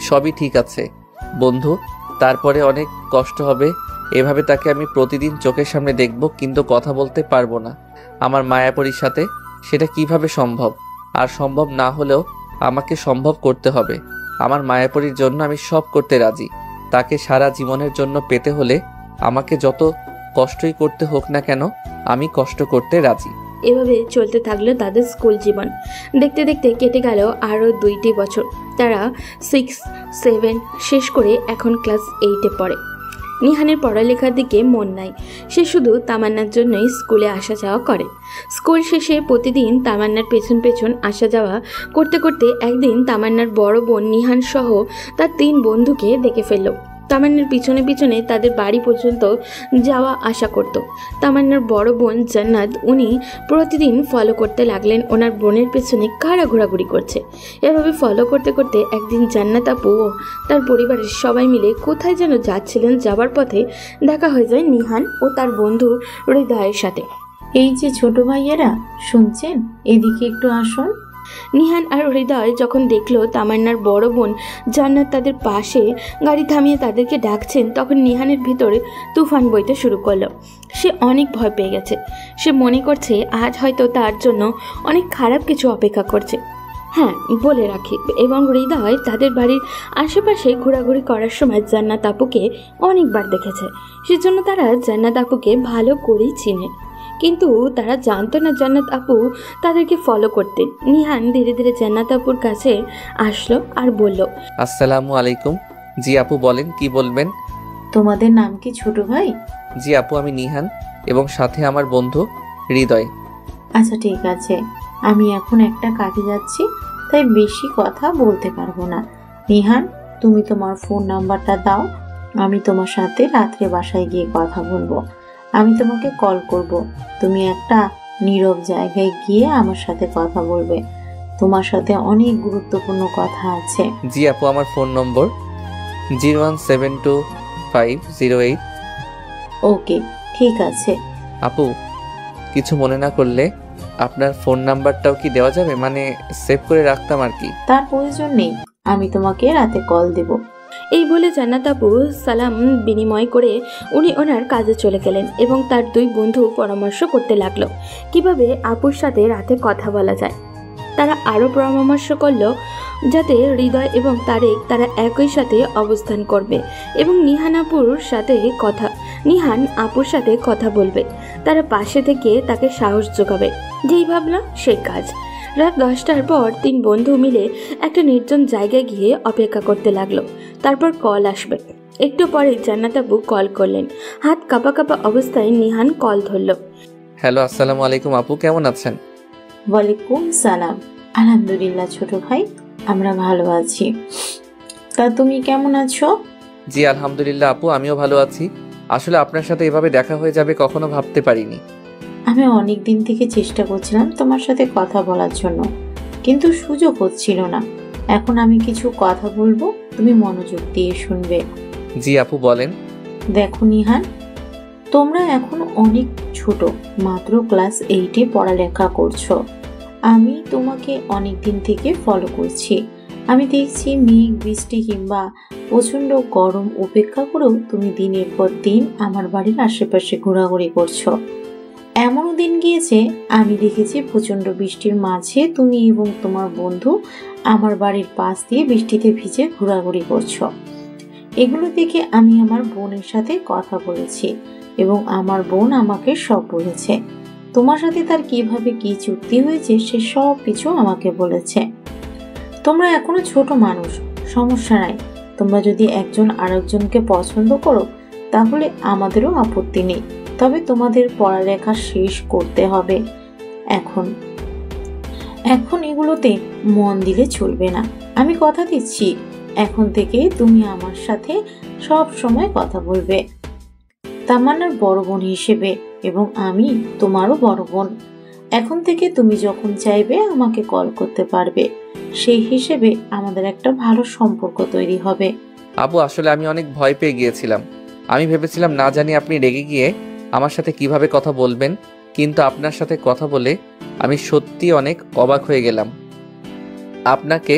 সবই ঠিক আছে বন্ধু, তারপরে অনেক কষ্ট হবে। এভাবে তাকে আমি প্রতিদিন চোখের সামনে দেখব, কিন্তু কথা বলতে পারবো না আমার মায়াপরীর সাথে। সেটা কিভাবে সম্ভব? আর সম্ভব না হলেও আমাকে সম্ভব করতে হবে। আমার মায়াপরীর জন্য আমি সব করতে রাজি। তাকে সারা জীবনের জন্য পেতে হলে আমাকে যত কষ্টই করতে হোক না কেন, আমি কষ্ট করতে রাজি। এভাবে চলতে থাকলো তাদের স্কুল জীবন। দেখতে দেখতে কেটে গেল আরও 2টি বছর। তারা 6, 7 শেষ করে এখন ক্লাস 8-এ পড়ে। নিহানের পড়ালেখার দিকে মন নাই। সে শুধু তামান্নার জন্যই স্কুলে আসা যাওয়া করে। স্কুল শেষে প্রতিদিন তামান্নার পেছন পেছন আসা যাওয়া করতে করতে একদিন তামান্নার বড় বোন নিহান সহ তার 3 বন্ধুকে দেখে ফেলল। তামান্নার পিছনে পিছনে তাদের বাড়ি পর্যন্ত যাওয়া আসা করত। তামান্নার বড় বোন জান্নাত, উনি প্রতিদিন ফলো করতে লাগলেন ওনার বোনের পেছনে কারা ঘোরাঘুরি করছে। এভাবে ফলো করতে করতে একদিন জান্নাত আপু ও তার পরিবারের সবাই মিলে কোথায় যেন যাচ্ছিলেন। যাবার পথে দেখা হয়ে যায় নিহান ও তার বন্ধু হৃদয়ের সাথে। এই যে ছোট ভাইয়েরা, শুনছেন? এদিকে একটু আসুন। নিহান আর হৃদয় যখন দেখলো তামান্নার বড় বোন জান্নাত তাদের পাশে গাড়ি থামিয়ে তাদেরকে ডাকছেন, তখন নিহানের ভিতরে তুফান বইতে শুরু করলো। সে অনেক ভয় পেয়ে গেছে। সে মনে করছে আজ হয়তো তার জন্য অনেক খারাপ কিছু অপেক্ষা করছে। হ্যাঁ, বলে রাখি, এবং হৃদয় তাদের বাড়ির আশেপাশে ঘোরাঘুরি করার সময় জান্নাত আপুকে অনেকবার দেখেছে। সেজন্য তারা জান্নাত আপুকে ভালো করেই চিনে, কিন্তু তারা জানতো না জান্নাত আপু তাদেরকে ফলো করতেন। নিহান ধীরে ধীরে জান্নাত আপুর কাছে আসলো আর বলল, আসসালামু আলাইকুম। জি আপু, বলেন কি বলবেন? তোমাদের নাম কি ছোট ভাই? জি আপু, আমি নিহান এবং সাথে আমার বন্ধু হৃদয়। আচ্ছা ঠিক আছে, আমি এখন একটা কাজে যাচ্ছি, তাই বেশি কথা বলতে পারবো না। নিহান, তুমি তোমার ফোন নাম্বারটা দাও, আমি তোমার সাথে রাত্রে বাসায় গিয়ে কথা বলবো। আমি তোমাকে কল করব, তুমি একটা নীরব জায়গায় গিয়ে আমার সাথে কথা বলবে। তোমার সাথে অনেক গুরুত্বপূর্ণ কথা আছে। জি আপু, আমার ফোন নম্বর 0172508। ওকে, ঠিক আছে। আপু, কিছু মনে না করলে আপনার ফোন নাম্বারটাও কি দেওয়া যাবে? মানে সেভ করে রাখতাম আর কি। তার প্রয়োজন নেই, আমি তোমাকে রাতে কল দেব। এই বলে জান্নাত আপু সালাম বিনিময় করে উনি ওনার কাজে চলে গেলেন এবং তার 2 বন্ধু পরামর্শ করতে লাগলো কিভাবে আপুর সাথে রাতে কথা বলা যায়। তারা আরও পরামর্শ করলো যাতে হৃদয় এবং তারেক তারা একই সাথে অবস্থান করবে এবং নিহান আপুর সাথে কথা বলবে। তারা পাশে থেকে তাকে সাহস যোগাবে। যেই ভাবলো সেই কাজ। রাত 10টার পর 3 বন্ধু মিলে একটা নির্জন জায়গায় গিয়ে অপেক্ষা করতে লাগলো। তারপর কল আসবে। একটু পরে জান্নাত আপু কল করলেন। হাত কাঁপা কাঁপা অবস্থায় নিহান কল ধরল। হ্যালো, আসসালামু আলাইকুম আপু, কেমন আছেন? ওয়ালাইকুম সালাম। আলহামদুলিল্লাহ ছোট ভাই, আমরা ভালো আছি। তা তুমি কেমন আছো? জি আলহামদুলিল্লাহ আপু, আমিও ভালো আছি। আসলে আপনার সাথে এভাবে দেখা হয়ে যাবে কখনো ভাবতে পারিনি। আমি অনেক দিন থেকে চেষ্টা করছিলাম তোমার সাথে কথা বলার জন্য, কিন্তু সুযোগ হচ্ছিল না। এখন আমি কিছু কথা বলবো, তুমি মনোযোগ দিয়ে শুনবে। জি আপু, বলেন। দেখো নিহান, তোমরা এখন অনেক ছোট, মাত্র ক্লাস 8-এ পড়ালেখা করছো। আমি তোমাকে অনেক দিন থেকে ফলো করছি। আমি দেখছি মেঘ, বৃষ্টি কিংবা প্রচণ্ড গরম উপেক্ষা করেও তুমি দিনের পর দিন আমার বাড়ির আশেপাশে ঘোরাঘুরি করছো। এমনও দিন গিয়েছে আমি দেখেছি প্রচণ্ড বৃষ্টির মাঝে তুমি এবং তোমার বন্ধু আমার বাড়ির পাশ দিয়ে বৃষ্টিতে ভিজে ঘোরাঘুরি করছো। এগুলো দেখে আমি আমার বোনের সাথে কথা বলেছি এবং আমার বোন আমাকে সব বলেছে। তোমার সাথে তার কিভাবে কি চুক্তি হয়েছে সে সব কিছু আমাকে বলেছে। তোমরা এখনো ছোট মানুষ, সমস্যা নাই। তোমরা যদি একজন আরেকজনকে পছন্দ করো তাহলে আমাদেরও আপত্তি নেই, তবে তোমাদের পড়ালেখা শেষ করতে হবে। এখন এগুলোতে মন দিলে চলবে না। আমি কথা দিচ্ছি, এখন থেকে তুমি আমার সাথে সব সময় কথা বলবে তামান্নার বড় বোন হিসেবে, এবং আমি তোমারও বড় বোন। এখন থেকে তুমি যখন চাইবে আমাকে কল করতে পারবে। সেই হিসেবে আমাদের একটা ভালো সম্পর্ক তৈরি হবে। আপু, আসলে আমি অনেক ভয় পেয়ে গিয়েছিলাম। আমি ভেবেছিলাম না জানি আপনি রেগে গিয়ে আমার সাথে কিভাবে কথা বলবেন, কিন্তু আপনার সাথে কথা বলে আমি সত্যি অনেক অবাক হয়ে গেলাম। আপনাকে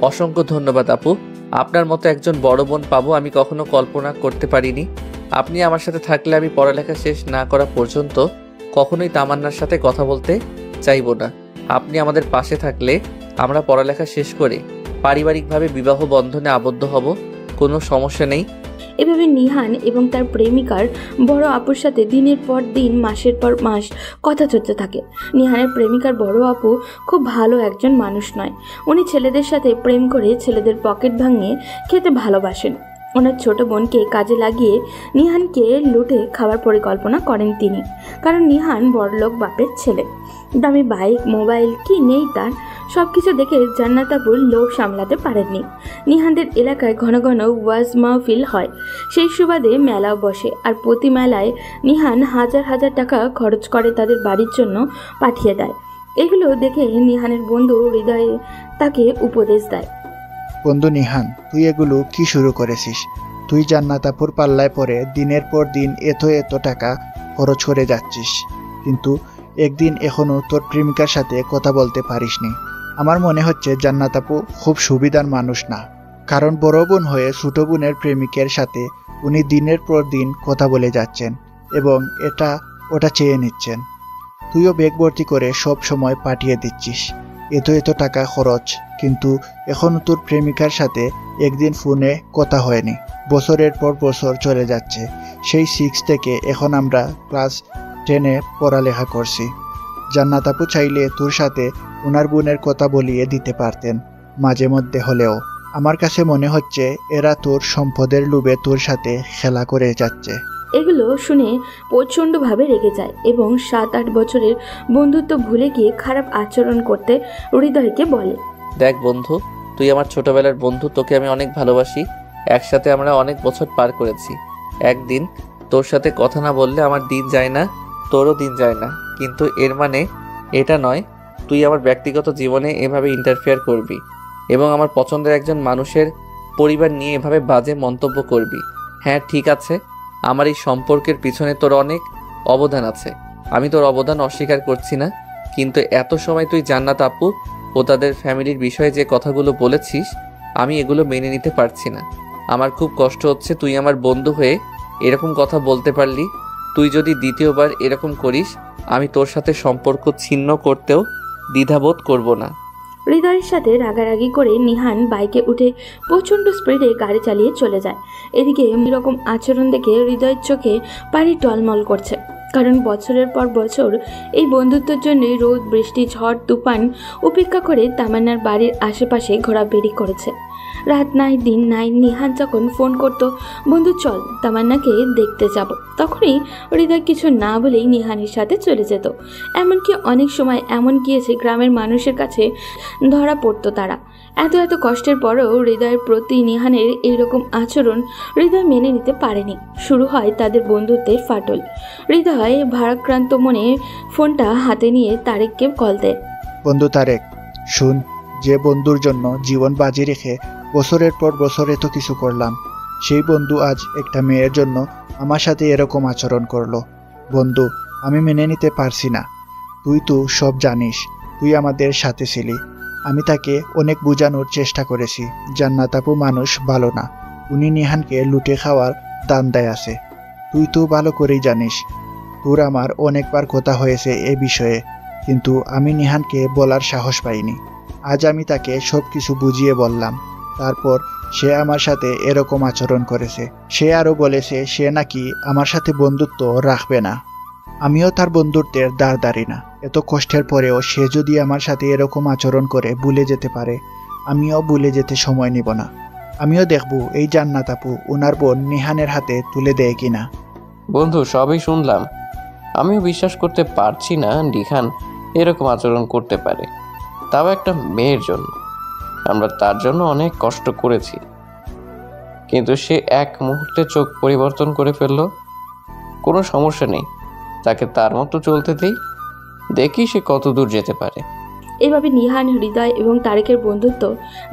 অসংখ্য ধন্যবাদ আপু। আপনার মতো একজন বড় বোন পাবো আমি কখনো কল্পনা করতে পারিনি। আপনি আমার সাথে থাকলে আমি পড়ালেখা শেষ না করা পর্যন্ত কখনোই তামান্নার সাথে কথা বলতে চাইবো না। আপনি আমাদের পাশে থাকলে আমরা পড়ালেখা শেষ করে পারিবারিকভাবে বিবাহ বন্ধনে আবদ্ধ হব, কোনো সমস্যা নেই। এভাবে নিহান এবং তার প্রেমিকার বড় আপুর সাথে দিনের পর দিন, মাসের পর মাস কথা চলতে থাকে। নিহানের প্রেমিকার বড় আপু খুব ভালো একজন মানুষ নয়। উনি ছেলেদের সাথে প্রেম করে ছেলেদের পকেট ভাঙিয়ে খেতে ভালোবাসেন। ওনার ছোট বোনকে কাজে লাগিয়ে নিহানকে লুটে খাওয়ার পরিকল্পনা করেন তিনি, কারণ নিহান বড়লোক বাপের ছেলে। দামি বাইক, মোবাইল কি নেই তার। সব কিছু দেখে জান্নাত আপুর লোভ সামলাতে পারেননি। নিহানদের এলাকায় ঘন ঘন ওয়াজ মাহফিল হয়, সেই সুবাদে মেলাও বসে, আর প্রতি মেলায় নিহান হাজার হাজার টাকা খরচ করে তাদের বাড়ির জন্য পাঠিয়ে দেয়। এগুলো দেখে নিহানের বন্ধু হৃদয়ে তাকে উপদেশ দেয়। বন্ধু নিহান, তুই এগুলো কি শুরু করেছিস? তুই জান্নাত আপুর পাল্লায় পরে দিনের পর দিন এত টাকা খরচ করে যাচ্ছিস, কিন্তু একদিন এখনো তোর প্রেমিকার সাথে কথা বলতে পারিসনি। আমার মনে হচ্ছে জান্নাত আপু খুব সুবিধার মানুষ না, কারণ বড় বোন হয়ে ছোট বোনের প্রেমিকের সাথে উনি দিনের পর দিন কথা বলে যাচ্ছেন এবং এটা ওটা চেয়ে নিচ্ছেন। তুইও ব্যাগ ভর্তি করে সব সময় পাঠিয়ে দিচ্ছিস, এত টাকা খরচ, কিন্তু এখনো তোর প্রেমিকার সাথে একদিন ফোনে কথা হয়নি। বছরের পর বছর চলে যাচ্ছে, সেই 6 থেকে এখন আমরা ক্লাস 10-এ পড়ালেখা করছি। জান্নাত আপু চাইলে তোর সাথে ওনার বোনের কথা বলিয়ে দিতে পারতেন মাঝে মধ্যে হলেও। আমার কাছে মনে হচ্ছে এরা তোর সম্পদের লোভে তোর সাথে খেলা করে যাচ্ছে। এগুলো শুনে প্রচণ্ডভাবে রেগে যায় এবং 7-8 বছরের বন্ধুত্ব ভুলে গিয়ে খারাপ আচরণ করতে হৃদয়কে বলে, দেখ বন্ধু, তুই আমার ছোটবেলার বন্ধু, তোকে আমি অনেক ভালোবাসি। একসাথে আমরা অনেক বছর পার করেছি। একদিন তোর সাথে কথা না বললে আমার দিন যায় না, তোরও দিন যায় না, কিন্তু এর মানে এটা নয় তুই আমার ব্যক্তিগত জীবনে এভাবে ইন্টারফেয়ার করবি এবং আমার পছন্দের একজন মানুষের পরিবার নিয়ে এভাবে বাজে মন্তব্য করবি। হ্যাঁ ঠিক আছে, আমার এই সম্পর্কের পিছনে তোর অনেক অবদান আছে, আমি তোর অবদান অস্বীকার করছি না, কিন্তু এত সময় তুই জান্নাত আপু ও তাদের ফ্যামিলির বিষয়ে যে কথাগুলো বলেছিস আমি এগুলো মেনে নিতে পারছি না। আমার খুব কষ্ট হচ্ছে তুই আমার বন্ধু হয়ে এরকম কথা বলতে পারলি। তুই যদি দ্বিতীয়বার এরকম করিস আমি তোর সাথে সম্পর্ক ছিন্ন করতেও দ্বিধাবোধ করব না। হৃদয়ের সাথে রাগারাগি করে নিহান বাইকে উঠে প্রচণ্ড স্পিডে গাড়ি চালিয়ে চলে যায়। এদিকে এরকম আচরণ দেখে হৃদয়ের চোখে পানি টলমল করছে, কারণ বছরের পর বছর এই বন্ধুত্বের জন্য রোদ, বৃষ্টি, ঝড়, তুফান উপেক্ষা করে তামান্নার বাড়ির আশেপাশে ঘোরাবেড়ি করেছে। রাত নাই দিন নাই, নিহান যখন ফোন করতো, বন্ধু চল তামান্নাকে দেখতে যাব, তখনই হৃদয় কিছু না বলেই নিহানের সাথে চলে যেত। এমনকি অনেক সময় এমন গিয়েছে গ্রামের মানুষের কাছে ধরা পড়তো তারা। এত কষ্টের পরেও হৃদয়ের প্রতি নিহানের এইরকম আচরণ হৃদয় মেনে নিতে পারেনি। শুরু হয় তাদের বন্ধুত্বের ফাটল। হৃদয় ভারাক্রান্ত মনে ফোনটা হাতে নিয়ে তারেককে কল দেয়। বন্ধু তারেক, শুন, যে বন্ধুর জন্য জীবন বাজি রেখে বছরের পর বছর এত কিছু করলাম, সেই বন্ধু আজ একটা মেয়ের জন্য আমার সাথে এরকম আচরণ করলো। বন্ধু, আমি মেনে নিতে পারছি না। তুই তো সব জানিস, তুই আমাদের সাথে ছিলি। আমি তাকে অনেক বোঝানোর চেষ্টা করেছি জান্নাত আপু মানুষ ভালো না, উনি নিহানকে লুটে খাওয়ার দান্দায় আছে। তুই তো ভালো করেই জানিস, তোর আমার অনেকবার কথা হয়েছে এ বিষয়ে, কিন্তু আমি নিহানকে বলার সাহস পাইনি। আজ আমি তাকে সব কিছু বুঝিয়ে বললাম, তারপর সে আমার সাথে এরকম আচরণ করেছে। সে আরও বলেছে সে নাকি আমার সাথে বন্ধুত্ব রাখবে না। আমিও তার বন্ধুত্বের দাঁড় দাঁড়ি না। এত কষ্টের পরেও সে যদি আমার সাথে এরকম আচরণ করে ভুলে যেতে পারে, আমিও ভুলে যেতে সময় নিব না। আমিও দেখব এই জান্নাত আপু ওনার বোন নিহানের হাতে তুলে দেয় কিনা। বন্ধু সবই শুনলাম, আমিও বিশ্বাস করতে পারছি না নিহান এরকম আচরণ করতে পারে, তাও একটা মেয়ের জন্য। আমরা তার জন্য অনেক কষ্ট করেছি, কিন্তু সে এক মুহূর্তে চোখ পরিবর্তন করে ফেললো। কোনো সমস্যা নেই, তাকে তার মতো চলতে দিই, দেখি সে কত দূর যেতে পারে। এভাবে নিহান, হৃদয় এবং তারেকের বন্ধুত্ব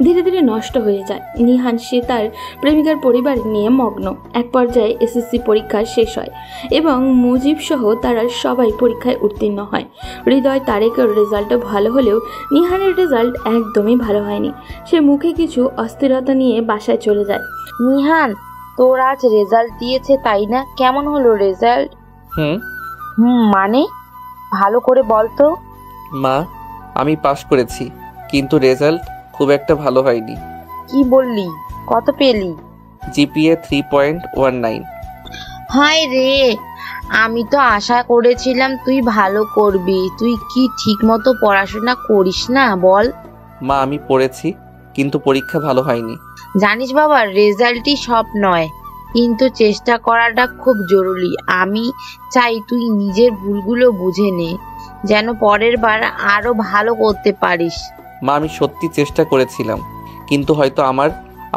ধীরে ধীরে নষ্ট হয়ে যায়। নিহান সে তার প্রেমিকার পরিবার নিয়ে মগ্ন। এক পর্যায়ে এসএসসি পরীক্ষা শেষ হয় এবং মুজিব সহ তারা সবাই পরীক্ষায় উত্তীর্ণ হয়। হৃদয়, তারেকের রেজাল্টও ভালো হলেও নিহানের রেজাল্ট একদমই ভালো হয়নি। সে মুখে কিছু অস্থিরতা নিয়ে বাসায় চলে যায়। নিহান, তোর আজ রেজাল্ট দিয়েছে তাই না? কেমন হলো রেজাল্ট? মানে ভালো করে বল তো। মা, আমি পাশ করেছি, কিন্তু রেজাল্ট খুব একটা ভালো হয়নি। কি বললি? কত পেলি? জিপিএ 3.19। হায় রে, আমি তো আশা করেছিলাম তুই ভালো করবি। তুই কি ঠিক মতো পড়াশোনা করিস না বল? মা, আমি পড়েছি, কিন্তু পরীক্ষা ভালো হয়নি। জানিস বাবা, রেজাল্টই সব নয়, কিন্তু চেষ্টা করাটা খুব জরুরি। আমি চাই তুই নিজের ভুলগুলো বুঝে নে, যেন পরের বার আরো ভালো করতে পারিস। মা, আমি সত্যি চেষ্টা করেছিলাম, কিন্তু হয়তো আমার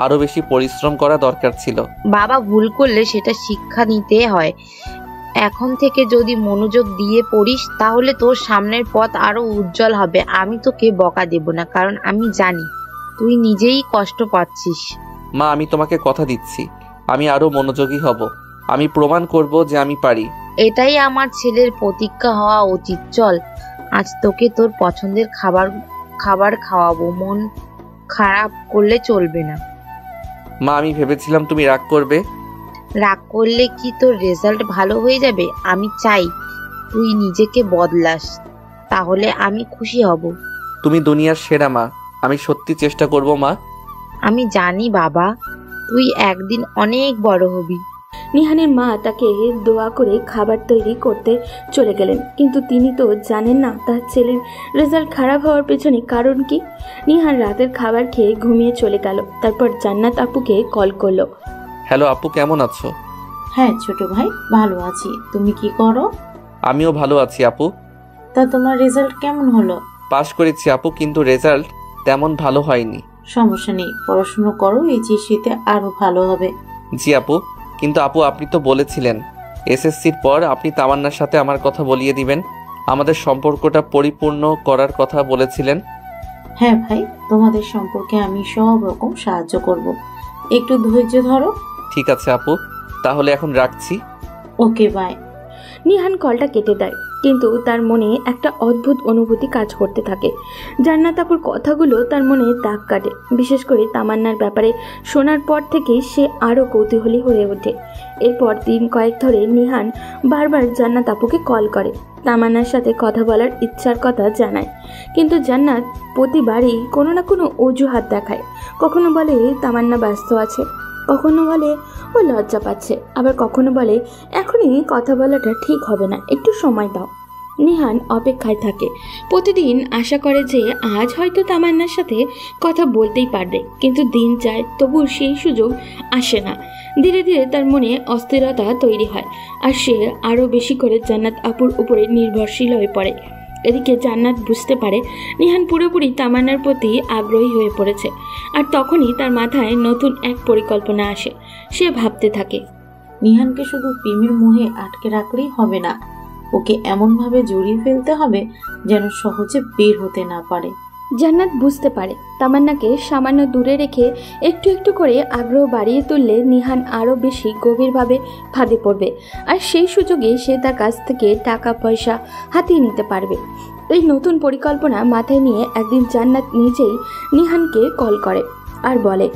আরো বেশি পরিশ্রম করা দরকার ছিল। বাবা, ভুল করলে সেটা শিক্ষা নিতে হয়। এখন থেকে যদি মনোযোগ দিয়ে পড়িস তাহলে তোর সামনের পথ আরো উজ্জ্বল হবে। আমি তোকে বকা দেব না, কারণ আমি জানি তুই নিজেই কষ্ট পাচ্ছিস। মা, আমি তোমাকে কথা দিচ্ছি, আমি আরো মনোযোগী হব। আমি প্রমাণ করব যে আমি পারি। এটাই আমার ছেলের প্রতিজ্ঞা হওয়া উচিত। চল, আজ তোকে তোর পছন্দের খাবার খাওয়াবো। মন খারাপ করলে চলবে না। মা, আমি ভেবেছিলাম তুমি রাগ করবে। রাগ করলে কি তোর রেজাল্ট ভালো হয়ে যাবে? আমি চাই তুই নিজেকে বদলাস, তাহলে আমি খুশি হব। তুমি দুনিয়ার সেরা মা, আমি সত্যি চেষ্টা করব মা। আমি জানি বাবা, তুই একদিন অনেক বড় হবি। নিহানের মা তাকে দোয়া করে খাবার তৈরি করতে চলে গেলেন, কিন্তু তিনি তো জানেন না তার ছেলের রেজাল্ট খারাপ হওয়ার পেছনে কারণ কি। নিহান রাতের খাবার খেয়ে ঘুমিয়ে চলে গেল। তারপর জান্নাত আপুকে কল করলো। হ্যালো আপু, কেমন আছো? হ্যাঁ ছোট ভাই, ভালো আছি। তুমি কি করো? আমিও ভালো আছি আপু। তা তোমার রেজাল্ট কেমন হলো? পাশ করেছি আপু, কিন্তু রেজাল্ট তেমন ভালো হয়নি। সমস্যা নেই, পড়াশোনা করো, এই চেষ্টিতে আরো ভালো হবে। জি আপু, কিন্তু আপু আপনি তো বলেছিলেন এসএসসির পর আপনি তামান্নার সাথে আমার কথা বলিয়ে দিবেন, আমাদের সম্পর্কটা পরিপূর্ণ করার কথা বলেছিলেন। হ্যাঁ ভাই, তোমাদের সম্পর্কে আমি সব রকম সাহায্য করব, একটু ধৈর্য ধরো। ঠিক আছে আপু, তাহলে এখন রাখছি। Okay bye. নিহান কলটা কেটে দেয়, কিন্তু তার মনে একটা অদ্ভুত অনুভূতি কাজ করতে থাকে। জান্নাত আপুর কথাগুলো তার মনে দাগ কাটে। বিশেষ করে তামান্নার ব্যাপারে শোনার পর থেকেই সে আরও কৌতূহলী হয়ে ওঠে। এরপর দিন কয়েক ধরে নিহান বারবার জান্নাত আপুকে কল করে, তামান্নার সাথে কথা বলার ইচ্ছার কথা জানায়, কিন্তু জান্নাত প্রতিবারই কোনো না কোনো অজুহাত দেখায়। কখনো বলে তামান্না ব্যস্ত আছে, কখনো বলে ও লজ্জা পাচ্ছে, আবার কখনো বলে এখনই কথা বলাটা ঠিক হবে না, একটু সময় দাও। নিহান অপেক্ষায় থাকে, প্রতিদিন আশা করে যে আজ হয়তো তামান্নার সাথে কথা বলতেই পারবে, কিন্তু দিন যায় তবু সেই সুযোগ আসে না। ধীরে ধীরে তার মনে অস্থিরতা তৈরি হয়, আর সে আরও বেশি করে জান্নাত আপুর উপরে নির্ভরশীল হয়ে পড়ে। এদিকে জান্নাত বুঝতে পারে নিহান পুরোপুরি তামান্নার প্রতি আগ্রহী হয়ে পড়েছে, আর তখনই তার মাথায় নতুন এক পরিকল্পনা আসে। সে ভাবতে থাকে, নিহানকে শুধু প্রেমের মোহে আটকে রাখলেই হবে না, ওকে এমনভাবে জড়িয়ে ফেলতে হবে যেন সহজে বের হতে না পারে। জান্নাত বুঝতে পারে তামান্নাকে সামান্য দূরে রেখে একটু একটু করে আগ্রহ বাড়িয়ে তুললে নিহান আরও বেশি গভীরভাবে ফাঁদে পড়বে, আর সেই সুযোগে সে তার কাছ থেকে টাকা পয়সা হাতিয়ে নিতে পারবে। এই নতুন পরিকল্পনা মাথায় নিয়ে একদিন জান্নাত নিজেই নিহানকে কল করে আর বলে,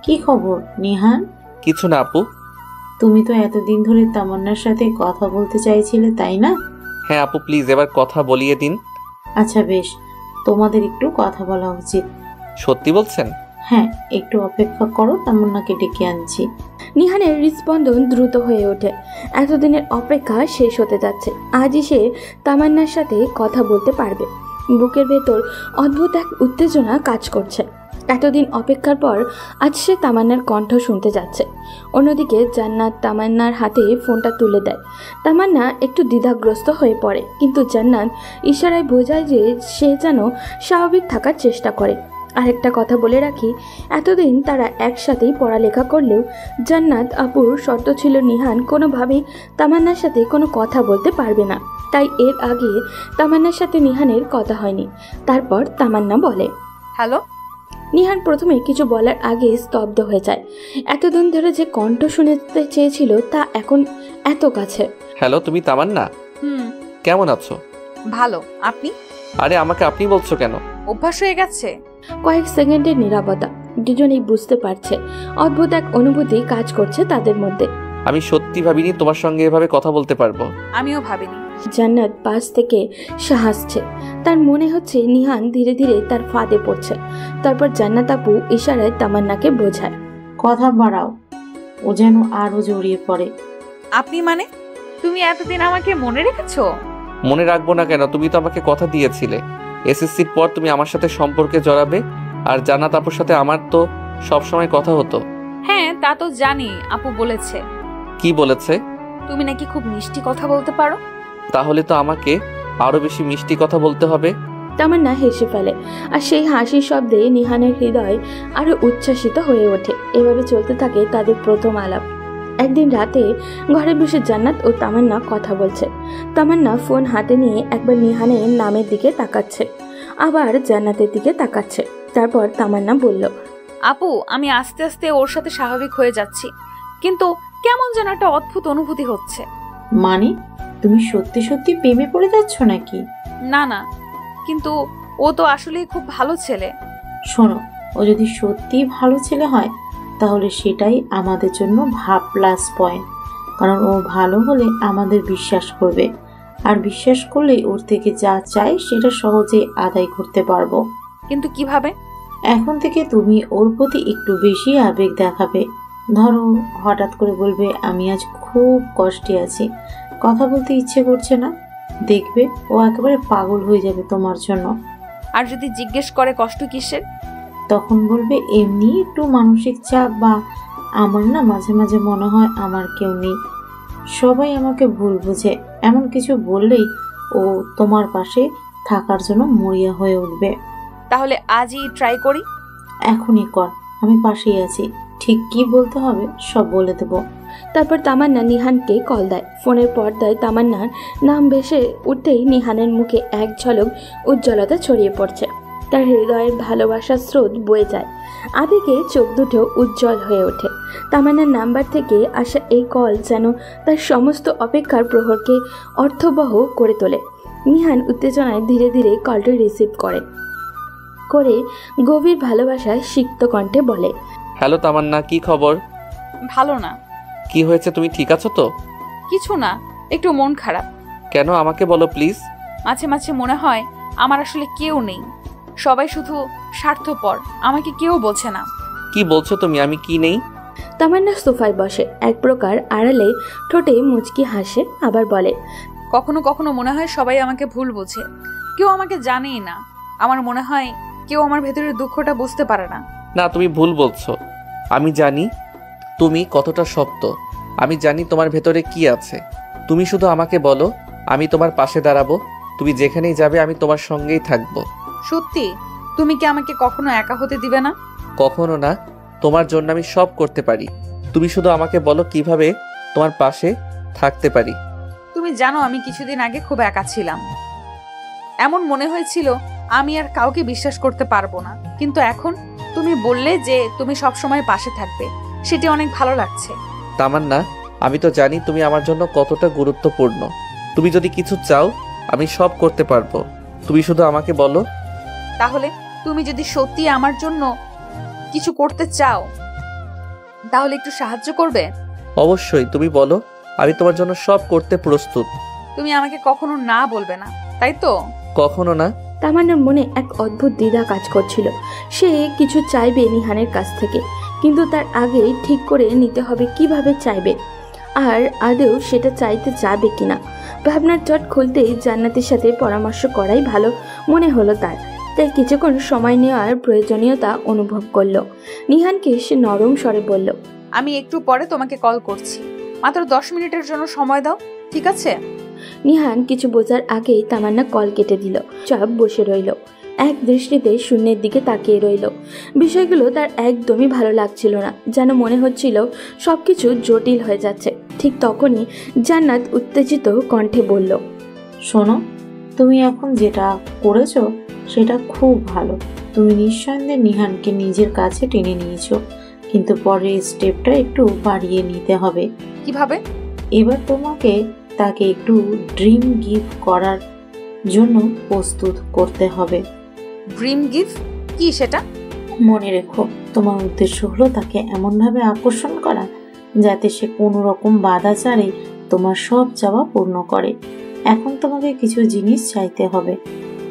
কি খবর নিহান? কিছু না আপু। তুমি তো এতদিন ধরে তামান্নার সাথে কথা বলতে চাইছিলে তাই না? হ্যাঁ আপু, প্লিজ এবার কথা বলিয়ে দিন। আচ্ছা বেশ, তোমাদের একটু কথা বলা উচিত। সত্যি বলছেন? হ্যাঁ, একটু অপেক্ষা করো, তামান্নাকে ডেকে আনছি। নিহানের হৃদস্পন্দন দ্রুত হয়ে ওঠে। এতদিনের অপেক্ষা শেষ হতে যাচ্ছে, আজই সে তামান্নার সাথে কথা বলতে পারবে। বুকের ভেতর অদ্ভুত এক উত্তেজনা কাজ করছে। এতদিন অপেক্ষার পর আজ সে তামান্নার কণ্ঠ শুনতে যাচ্ছে। অন্যদিকে জান্নাত তামান্নার হাতে ফোনটা তুলে দেয়। তামান্না একটু দ্বিধাগ্রস্ত হয়ে পড়ে, কিন্তু জান্নাত ইশারায় বোঝায় যে সে যেন স্বাভাবিক থাকার চেষ্টা করে। আরেকটা কথা বলে রাখি, এতদিন তারা একসাথেই পড়ালেখা করলেও জান্নাত আপুর শর্ত ছিল নিহান কোনোভাবেই তামান্নার সাথে কোনো কথা বলতে পারবে না। তাই এর আগে তামান্নার সাথে নিহানের কথা হয়নি। তারপর তামান্না বলে, হ্যালো। নিহান প্রথমে কিছু বলার আগে স্তব্ধ হয়ে যায়। এতদিন ধরে যে কণ্ঠ শুনতে চেয়েছিল তা এখন এত কাছে। হ্যালো, তুমি তামান্না? কেমন আছো? ভালো, আপনি? আরে আমাকে আপনি বলছো কেন? অভ্যাস হয়ে গেছে। কয়েক সেকেন্ডের নীরবতা। দুজনেই বুঝতে পারছে অদ্ভুত এক অনুভূতি কাজ করছে তাদের মধ্যে। আমি সত্যি ভাবিনি তোমার সঙ্গে এভাবে কথা বলতে পারবো। আমিও ভাবিনি। জান্নাত পাশ থেকে হাসছে। তার মনে হচ্ছে নিহান ধীরে ধীরে তার ফাঁদে পড়ছে। তারপর জান্নাত আপু ইশারায় তামান্নাকে বোঝায়, কথা বাড়াও, ও যেন আরো জড়িয়ে পড়ে। আপনি মানে? তুমি এতদিন আমাকে মনে রেখেছো? মনে রাখবো না কেন? তুমি তো আমাকে কথা দিয়েছিলে এসএসসির পর তুমি আমার সাথে সম্পর্কে জড়াবে। আর জান্নাত আপুর সাথে আমার তো সবসময় কথা হতো। হ্যাঁ, তা তো জানি। আপু বলেছে। কি বলেছে? তুমি নাকি খুব মিষ্টি কথা বলতে পারো। তাহলে তো আমাকে আরো বেশি মিষ্টি কথা বলতে হবে। তামান্না হেসে ফেলে, আর সেই হাসির শব্দে নিহানের হৃদয় আরো উচ্ছ্বাসিত হয়ে ওঠে। এভাবে চলতে থাকে তাদের প্রথম আলাপ। একদিন রাতে ঘরে বসে জান্নাত ও তামান্না কথা বলছে। তামান্না ফোন হাতে নিয়ে একবার নিহানের নামের দিকে তাকাচ্ছে, আবার জান্নাতের দিকে তাকাচ্ছে। তারপর তামান্না বলল, আপু, আমি আস্তে আস্তে ওর সাথে স্বাভাবিক হয়ে যাচ্ছি, কিন্তু কেমন যেন একটা অদ্ভুত অনুভূতি হচ্ছে। মানে তুমি সত্যি সত্যি প্রেমে পড়ে যাচ্ছ নাকি? না না, কিন্তু ও তো আসলেই খুব ভালো ছেলে। শোনো, ও যদি সত্যি ভালো ছেলে হয় তাহলে সেটাই আমাদের জন্য প্লাস পয়েন্ট। কারণ ও ভালো হলে আমাদের বিশ্বাস করবে, আর বিশ্বাস করলেই ওর থেকে যা চাই সেটা সহজে আদায় করতে পারবো। কিন্তু কিভাবে? এখন থেকে তুমি ওর প্রতি একটু বেশি আবেগ দেখাবে। ধরো হঠাৎ করে বলবে, আমি আজ খুব কষ্টে আছি, কথা বলতে ইচ্ছে করছে না। দেখবে ও একেবারে পাগল হয়ে যাবে তোমার জন্য। আর যদি জিজ্ঞেস করে কষ্ট কিসের? তখন বলবে, এমনি একটু মানসিক চাপ, বা আমার না মাঝে মাঝে মনে হয় আমার কেউ নেই, সবাই আমাকে ভুল বোঝে। এমন কিছু বললেই ও তোমার পাশে থাকার জন্য মরিয়া হয়ে উঠবে। তাহলে আজই ট্রাই করি। এখনই কর, আমি পাশেই আছি। ঠিক কি বলতে হবে সব বলে দেবো। তারপর তামান্না নিহানকে কল দেয়। ফোনের পর্দায় তামান্নার নাম ভেসে উঠতেই নিহানের মুখে এক ঝলক উজ্জ্বলতা ছড়িয়ে পড়ছে। তার হৃদয়ের ভালোবাসার স্রোত বয়ে যায়, আবেগে চোখ দুটো উজ্জ্বল হয়ে ওঠে। তামান্নার নাম্বার থেকে আসা এই কল যেন তার সমস্ত অপেক্ষার প্রহরকে অর্থবহ করে তোলে। নিহান উত্তেজনায় ধীরে ধীরে কলটি রিসিভ করে গভীর ভালোবাসায় সিক্ত কণ্ঠে বলে, হ্যালো তামান্না, কি খবর? ভালো না। কি হয়েছে, তুমি ঠিক আছো তো? কিছু না, একটু মন খারাপ। কেন, আমাকে বলো প্লিজ। মাঝে মাঝে মনে হয় আমার আসলে কেউ নেই, সবাই শুধু স্বার্থপর, আমাকে কেউ বোঝে না। কি বলছো তুমি, আমি কি নেই? তামান্না সোফায় বসে, এক প্রকার আড়ালে ঠোঁটে মুচকি হাসে, আবার বলে, কখনো কখনো মনে হয় সবাই আমাকে ভুল বোঝে, কেউ আমাকে জানেই না। আমার মনে হয় কেউ আমার ভেতরের দুঃখটা বুঝতে পারে না। না, তুমি ভুল বলছো। আমি জানি তুমি কতটা শক্ত, আমি জানি তোমার ভেতরে কি আছে। তুমি শুধু আমাকে বলো, আমি তোমার পাশে দাঁড়াবো। তুমি যেখানেই যাবে আমি তোমার সঙ্গেই থাকবো। সত্যি? তুমি কি আমাকে কখনো একা হতে দিবে না? কখনো না, তোমার জন্য আমি সব করতে পারি। তুমি শুধু আমাকে বলো কিভাবে তোমার পাশে থাকতে পারি। তুমি জানো আমি কিছুদিন আগে খুব একা ছিলাম, এমন মনে হয়েছিল আমি আর কাউকে বিশ্বাস করতে পারবো না। কিন্তু এখন তুমি বললে যে তুমি সব সময় পাশে থাকবে, সেটি অনেক ভালো লাগছে। তামান্না, আমি তো জানি তুমি আমার জন্য কতটা গুরুত্বপূর্ণ। তুমি যদি কিছু চাও আমি সব করতে পারবো, তুমি শুধু আমাকে বলো। তাহলে তুমি যদি সত্যি আমার জন্য কিছু করতে চাও তাহলে একটু সাহায্য করবে? অবশ্যই, তুমি বলো, আমি তোমার জন্য সব করতে প্রস্তুত। তুমি আমাকে কখনো না বলবে না, তাই তো? কখনো না। তামান্নার মনে এক অদ্ভুত দ্বিধা কাজ করছিল। সে কিছু চাইবে নিহানের কাছ থেকে, কিন্তু তার আগে ঠিক করে নিতে হবে কিভাবে চাইবে, আর আদৌ সেটা চাইতে যাবে কিনা। ভাবনার জট খুলতেই জান্নাতের সাথে পরামর্শ করাই ভালো মনে হলো তার। তাই কিছুক্ষণ সময় নেওয়ার প্রয়োজনীয়তা অনুভব করলো। নিহানকে সে নরম স্বরে বলল, আমি একটু পরে তোমাকে কল করছি, মাত্র 10 মিনিটের জন্য সময় দাও, ঠিক আছে? নিহান কিছু বোঝার আগেই তামান্না কল কেটে দিল। চাপ বসে রইল, এক দৃষ্টিতে শূন্যের দিকে তাকিয়ে রইল। বিষয়গুলো তার একদমই ভালো লাগছিল না, যেন মনে হচ্ছিল সবকিছু জটিল হয়ে যাচ্ছে। ঠিক তখনই জান্নাত উত্তেজিত কণ্ঠে বলল, শোনো, তুমি এখন যেটা করেছো সেটা খুব ভালো। তুমি নিঃসন্দেহে নিহানকে নিজের কাছে টেনে নিয়েছো, কিন্তু পরের স্টেপটা একটু বাড়িয়ে নিতে হবে। কিভাবে? এবার তোমাকে তাকে একটু ড্রিম গিফট করার জন্য প্রস্তুত করতে হবে। ড্রিম গিফট কি সেটা? মনে রেখো, তোমার উদ্দেশ্য হলো তাকে এমনভাবে আকর্ষণ করা যাতে সে কোনো রকম বাধা ছাড়ে তোমার সব চাওয়া পূর্ণ করে। এখন তোমাকে কিছু জিনিস চাইতে হবে।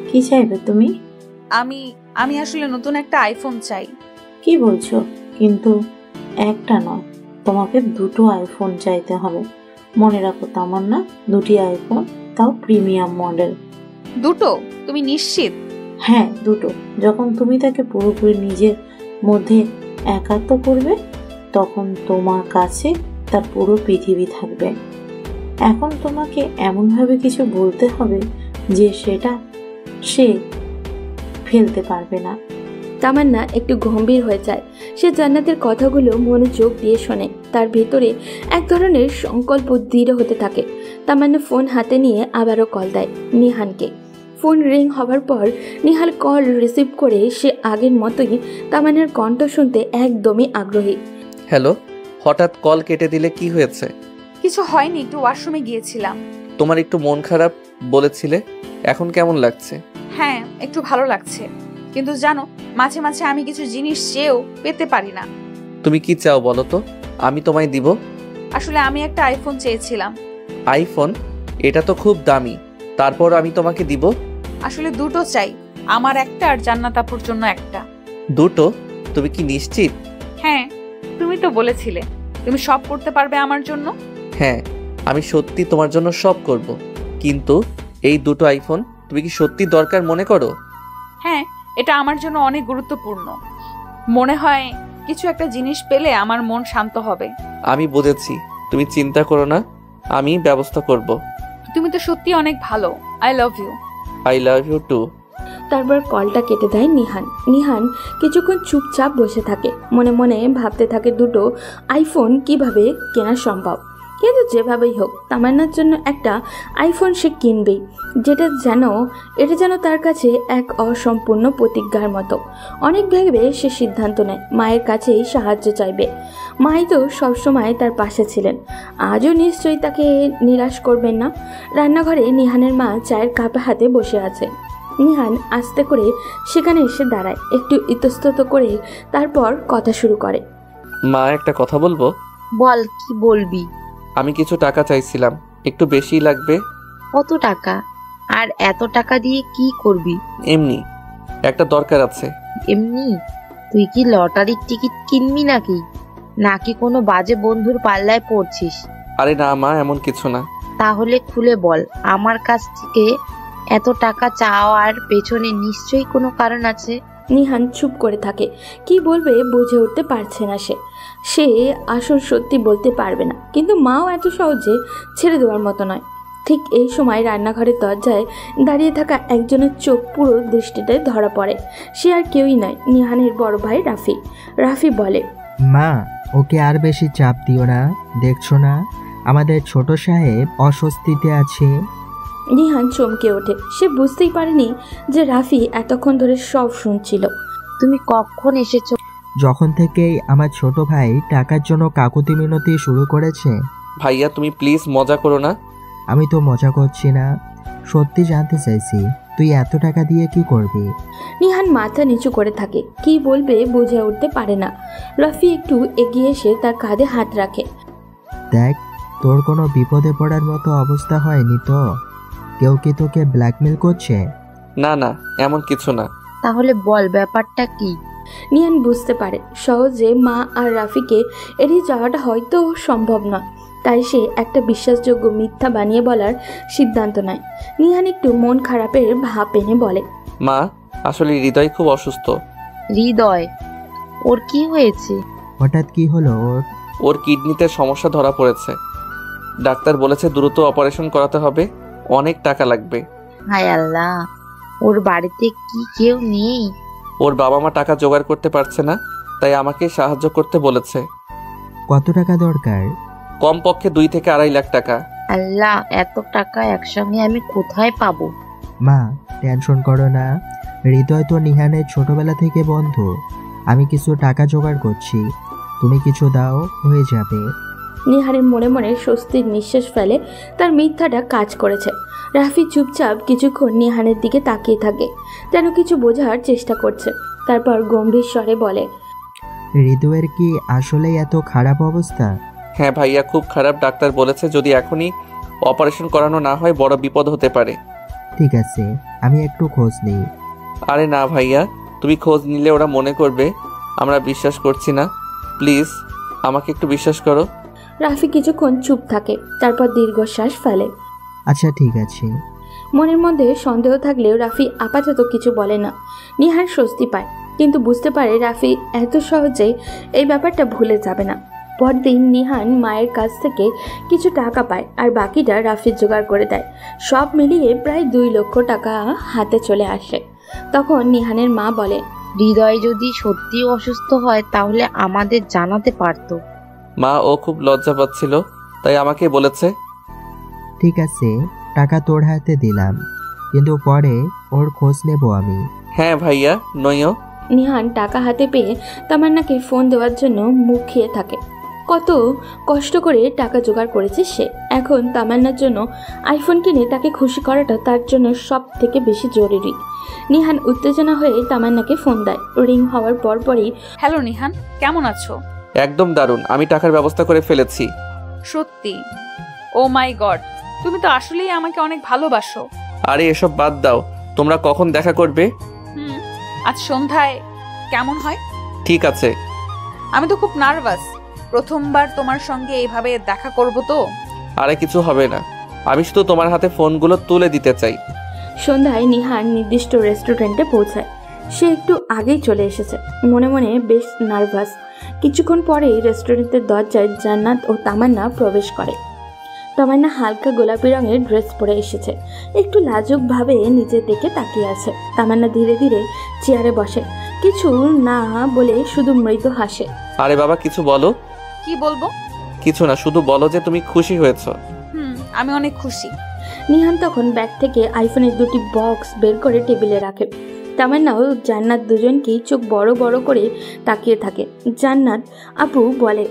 কি চাইবে তুমি? আমি আসলে নতুন একটা আইফোন চাই। কি বলছো? কিন্তু একটা নয়, তোমাকে 2টো আইফোন চাইতে হবে। মনে রাখো তামান্না, 2টি আইফোন, তাও প্রিমিয়াম মডেল। 2টো? তুমি নিশ্চিত? হ্যাঁ, 2টো। যখন তুমি তাকে পুরোপুরি নিজের মধ্যে একাত্ম করবে তখন তোমার কাছে তার পুরো পৃথিবী থাকবে। এখন তোমাকে এমনভাবে কিছু বলতে হবে যে সেটা সে ফেলতে পারবে না। তামান্না একটু গম্ভীর হয়ে যায়। সে জান্নাতের কথাগুলো মনোযোগ দিয়ে শোনে। তার ভেতরে এক ধরনের সংকল্প দৃঢ় হতে থাকে। তামান্না ফোন হাতে নিয়ে আবারও কল দেয় নিহানকে। ফোন রিং হবার পর নিহাল কল রিসিভ করে সে আগের মতোই তামান্নার কণ্ঠ শুনতে একদমই আগ্রহী। হ্যালো, হঠাৎ কল কেটে দিলে, কি হয়েছে? কিছু হয়নি, একটু ওয়াশরুমে গিয়েছিলাম। তোমার একটু মন খারাপ বলেছিলে, এখন কেমন লাগছে? হ্যাঁ, একটু ভালো লাগছে, কিন্তু জানো মাঝে মাঝে আমি কিছু জিনিস চেয়েও পেতে পারি না। তুমি কি চাও বলো তো, আমি তোমায় দিব। আসলে আমি একটা আইফোন চেয়েছিলাম। আইফোন? এটা তো খুব দামি, তারপর আমি তোমাকে দিব? আসলে 2টো চাই, আমার একটা আর জান্নাত আপুর জন্য একটা। 2টো? তুমি কি নিশ্চিত? হ্যাঁ, তুমি তো বলেছিলে তুমি সব করতে পারবে আমার জন্য। হ্যাঁ, আমি সত্যি তোমার জন্য সব করব, কিন্তু এই 2টো আইফোন তুমি কি সত্যি দরকার মনে করো? হ্যাঁ, এটা আমার জন্য অনেক গুরুত্বপূর্ণ। মনে হয় কিছু একটা জিনিস পেলে আমার মন শান্ত হবে। আমি বুঝেছি, তুমি চিন্তা করো না, আমি ব্যবস্থা করব। তুমি তো সত্যি অনেক ভালো। I love you. I love you too. তারপর কলটা কেটে দেয় নিহান। নিহান কিছুক্ষণ চুপচাপ বসে থাকে, মনে মনে ভাবতে থাকে 2টো আইফোন কিভাবে কেনা সম্ভব। কিন্তু যেভাবেই হোক তামান্নার জন্য একটা আইফোন সে কিনবেই। এটা যেন তার কাছে এক অসম্পূর্ণ প্রতিজ্ঞার মতো। অনেক ভেবে সে সিদ্ধান্ত নেয় মায়ের কাছেই সাহায্য চাইবে। মাই তো সবসময় তার পাশে ছিলেন, আজও নিশ্চয়ই তাকে নিরাশ করবেন না। রান্নাঘরে নিহানের মা চায়ের কাপ হাতে বসে আছে। নিহান আস্তে করে সেখানে এসে দাঁড়ায়, একটু ইতস্তত করে তারপর কথা শুরু করে। মা, একটা কথা বলবো? বল, কি বলবি? আমি কিছু টাকা চাইছিলাম, একটু বেশি লাগবে। কত টাকা? আর এত টাকা দিয়ে কি করবি? এমনি একটা দরকার আছে। এমনি? তুই কি লটারির টিকিট কিনবি নাকি নাকি কোনো বাজে বন্ধুর পাল্লায় পড়ছিস? আরে না মা, এমন কিছু না। তাহলে খুলে বল, আমার কাছ থেকে এত টাকা চাওয়ার পেছনে নিশ্চয়ই কোনো কারণ আছে। নিহান চুপ করে থাকে, কি বলবে বুঝে উঠতে পারছে না। সে আসল সত্যি বলতে পারবে না, কিন্তু মাও এত সহজে ছেড়ে দেওয়ার মতো নয়। ঠিক এই সময় রান্নাঘরের দরজায় দাঁড়িয়ে থাকা একজনের চোখ পুরো দৃষ্টিতে ধরা পড়ে। সে আর কেউই নয়, নিহানের বড় ভাই রাফি। রাফি বলে, মা, ওকে আর বেশি চাপ দিও না, দেখছো না আমাদের ছোট সাহেব অস্বস্তিতে আছে। নিহান চমকে ওঠে। সে বুঝতেই পারেনি যে রাফি এতক্ষণ ধরে সব শুনছিল। তুমি কখন এসেছো? যখন থেকেই আমার ছোট ভাই টাকার জন্য কাকুতি মিনতি শুরু করেছে। ভাইয়া, তুমি প্লিজ মজা করো না। আমি তো মজা করছি না, সত্যি জানতে চাইছি তুই এত টাকা দিয়ে কি করবি? নিহান মাথা নিচু করে থাকে, কি বলবে বুঝে উঠতে পারে না। রাফি একটু এগিয়ে এসে তার কাঁধে হাত রাখে। দেখ, তোর কোনো বিপদে পড়ার মতো অবস্থা হয়নি তো? কেউ কি তোকে ব্ল্যাকমেল করছে? না না, এমন কিছু না। তাহলে বল, ব্যাপারটা কি? নিহান বুঝতে পারে সহজে মা আর রাফিকে এড়িয়ে যাওয়াটা হয়তো সম্ভব নয়, তাই সে একটা বিশ্বাসযোগ্য মিথ্যা বানিয়ে বলার সিদ্ধান্ত নেয়। নিহান একটু মন খারাপের ভাব এনে বলে, মা, আসলে হৃদয় খুব অসুস্থ। হৃদয়? ওর কি হয়েছে? হঠাৎ কি হলো ওর? ওর কিডনিতে সমস্যা ধরা পড়েছে। ডাক্তার বলেছে দ্রুত অপারেশন করাতে হবে, অনেক টাকা লাগবে। হায় আল্লাহ, ওর বাড়িতে কি কেউ নেই? ওর বাবা মা টাকা জোগাড় করতে পারছে না, তাই আমাকে সাহায্য করতে বলেছে। কত টাকা দরকার? কমপক্ষে 2 থেকে 2.5 লাখ টাকা। আল্লাহ, এত টাকা একসঙ্গে আমি কোথায় পাবো? মা, টেনশন করো না। হৃদয় তো নিহানের ছোটবেলা থেকে বন্ধু। আমি কিছু টাকা জোগাড় করছি, তুমি কিছু দাও, হয়ে যাবে। নিহারের মনে মনে স্বস্তির নিঃশ্বাস ফেলে। তার মিথ্যাটা কাজ করেছে। রাফি চুপচাপ কিছুক্ষণ নিহানের দিকে তাকিয়ে থাকে, যেন কিছু বোঝার চেষ্টা করছে। তারপর গম্ভীর স্বরে বলে, হৃদয়ের কি আসলেই এত খারাপ অবস্থা? হ্যাঁ ভাইয়া, খুব খারাপ। ডাক্তার বলেছে যদি এখনই অপারেশন করানো না হয় বড় বিপদ হতে পারে। ঠিক আছে, আমি একটু খোঁজ নিই। আরে না ভাইয়া, তুমি খোঁজ নিলে ওরা মনে করবে আমরা বিশ্বাস করছি না। প্লিজ আমাকে একটু বিশ্বাস করো। রাফি কিছুক্ষণ চুপ থাকে, তারপর দীর্ঘশ্বাস ফেলে। আচ্ছা ঠিক আছে। মনের মধ্যে সন্দেহ থাকলেও রাফি আপাতত কিছু বলে না। নিহার স্বস্তি পায়, কিন্তু বুঝতে পারে রাফি এত সহজে এই ব্যাপারটা ভুলে যাবে না। পরদিন নিহান মায়ের কাছ থেকে কিছু টাকা পায়, আর বাকিটা রাফি জোগাড় করে দেয়। সব মিলিয়ে প্রায় 2 লক্ষ টাকা হাতে চলে আসে। তখন নিহানের মা বলে, হৃদয় যদি সত্যি অসুস্থ হয় তাহলে আমাদের জানাতে পারতো। মা, ও খুব লজ্জা পাচ্ছিল, তাই আমাকে বলেছে। ঠিক আছে, টাকা তোর হাতে দিলাম, কিন্তু পরে ওর খোঁজ নেব আমি। হ্যাঁ ভাইয়া, নইও। নিহান টাকা হাতে পেয়ে তামান্নাকে ফোন দেওয়ার জন্য মুখ খেয়ে থাকে। কত কষ্ট করে টাকা জোগাড় করেছে সে। এখন তামান্নার জন্য আইফোন কিনে তাকে খুশি করাটা তার জন্য সব থেকে বেশি জরুরি। নিহান উত্তেজনা হয়ে তামান্নাকে ফোন দেয়। রিং হওয়ার পরপরই, হ্যালো নিহান, কেমন আছো? একদম দারুণ, আমি টাকার ব্যবস্থা করে ফেলেছি। সত্যি? ও মাই গড, তুমি তো আসলেই আমাকে অনেক ভালোবাসো। আরে এসব বাদ দাও, তোমরা কখন দেখা করবে? আজ সন্ধ্যায় কেমন হয়? ঠিক আছে। আমি তো খুব নার্ভাস, প্রথমবার তোমার সঙ্গে এইভাবে দেখা করব তো। আরে কিছু হবে না, আমি শুধু তোমার হাতে ফোনগুলো তুলে দিতে চাই। সন্ধ্যায় নিহান নির্দিষ্ট রেস্টুরেন্টে পৌঁছায়। সে একটু আগেই চলে এসেছে, মনে মনে বেশ নার্ভাস। কিছুক্ষণ পরেই রেস্টুরেন্টের দরজায় জান্নাত ও তামান্না প্রবেশ করে। তামান্না হালকা গোলাপি রঙের ড্রেস পরে এসেছে, একটু লাজুকভাবে নিচের দিকে তাকিয়ে আছে। তামান্না ধীরে ধীরে চেয়ারে বসে, কিছু না বলে শুধু মৃদু হাসে। আরে বাবা, কিছু বলো। কি বলবো? কিছু না, শুধু বলো যে তুমি খুশি হয়েছো। আমি অনেক খুশি। নিহান তখন ব্যাগ থেকে আইফোনের 2টি বক্স বের করে টেবিলে রাখে। তামান্না ও জান্নাত দুজনকেই চোখ বড় বড় করে তাকিয়ে থাকে। জান্নাত আপু বলে,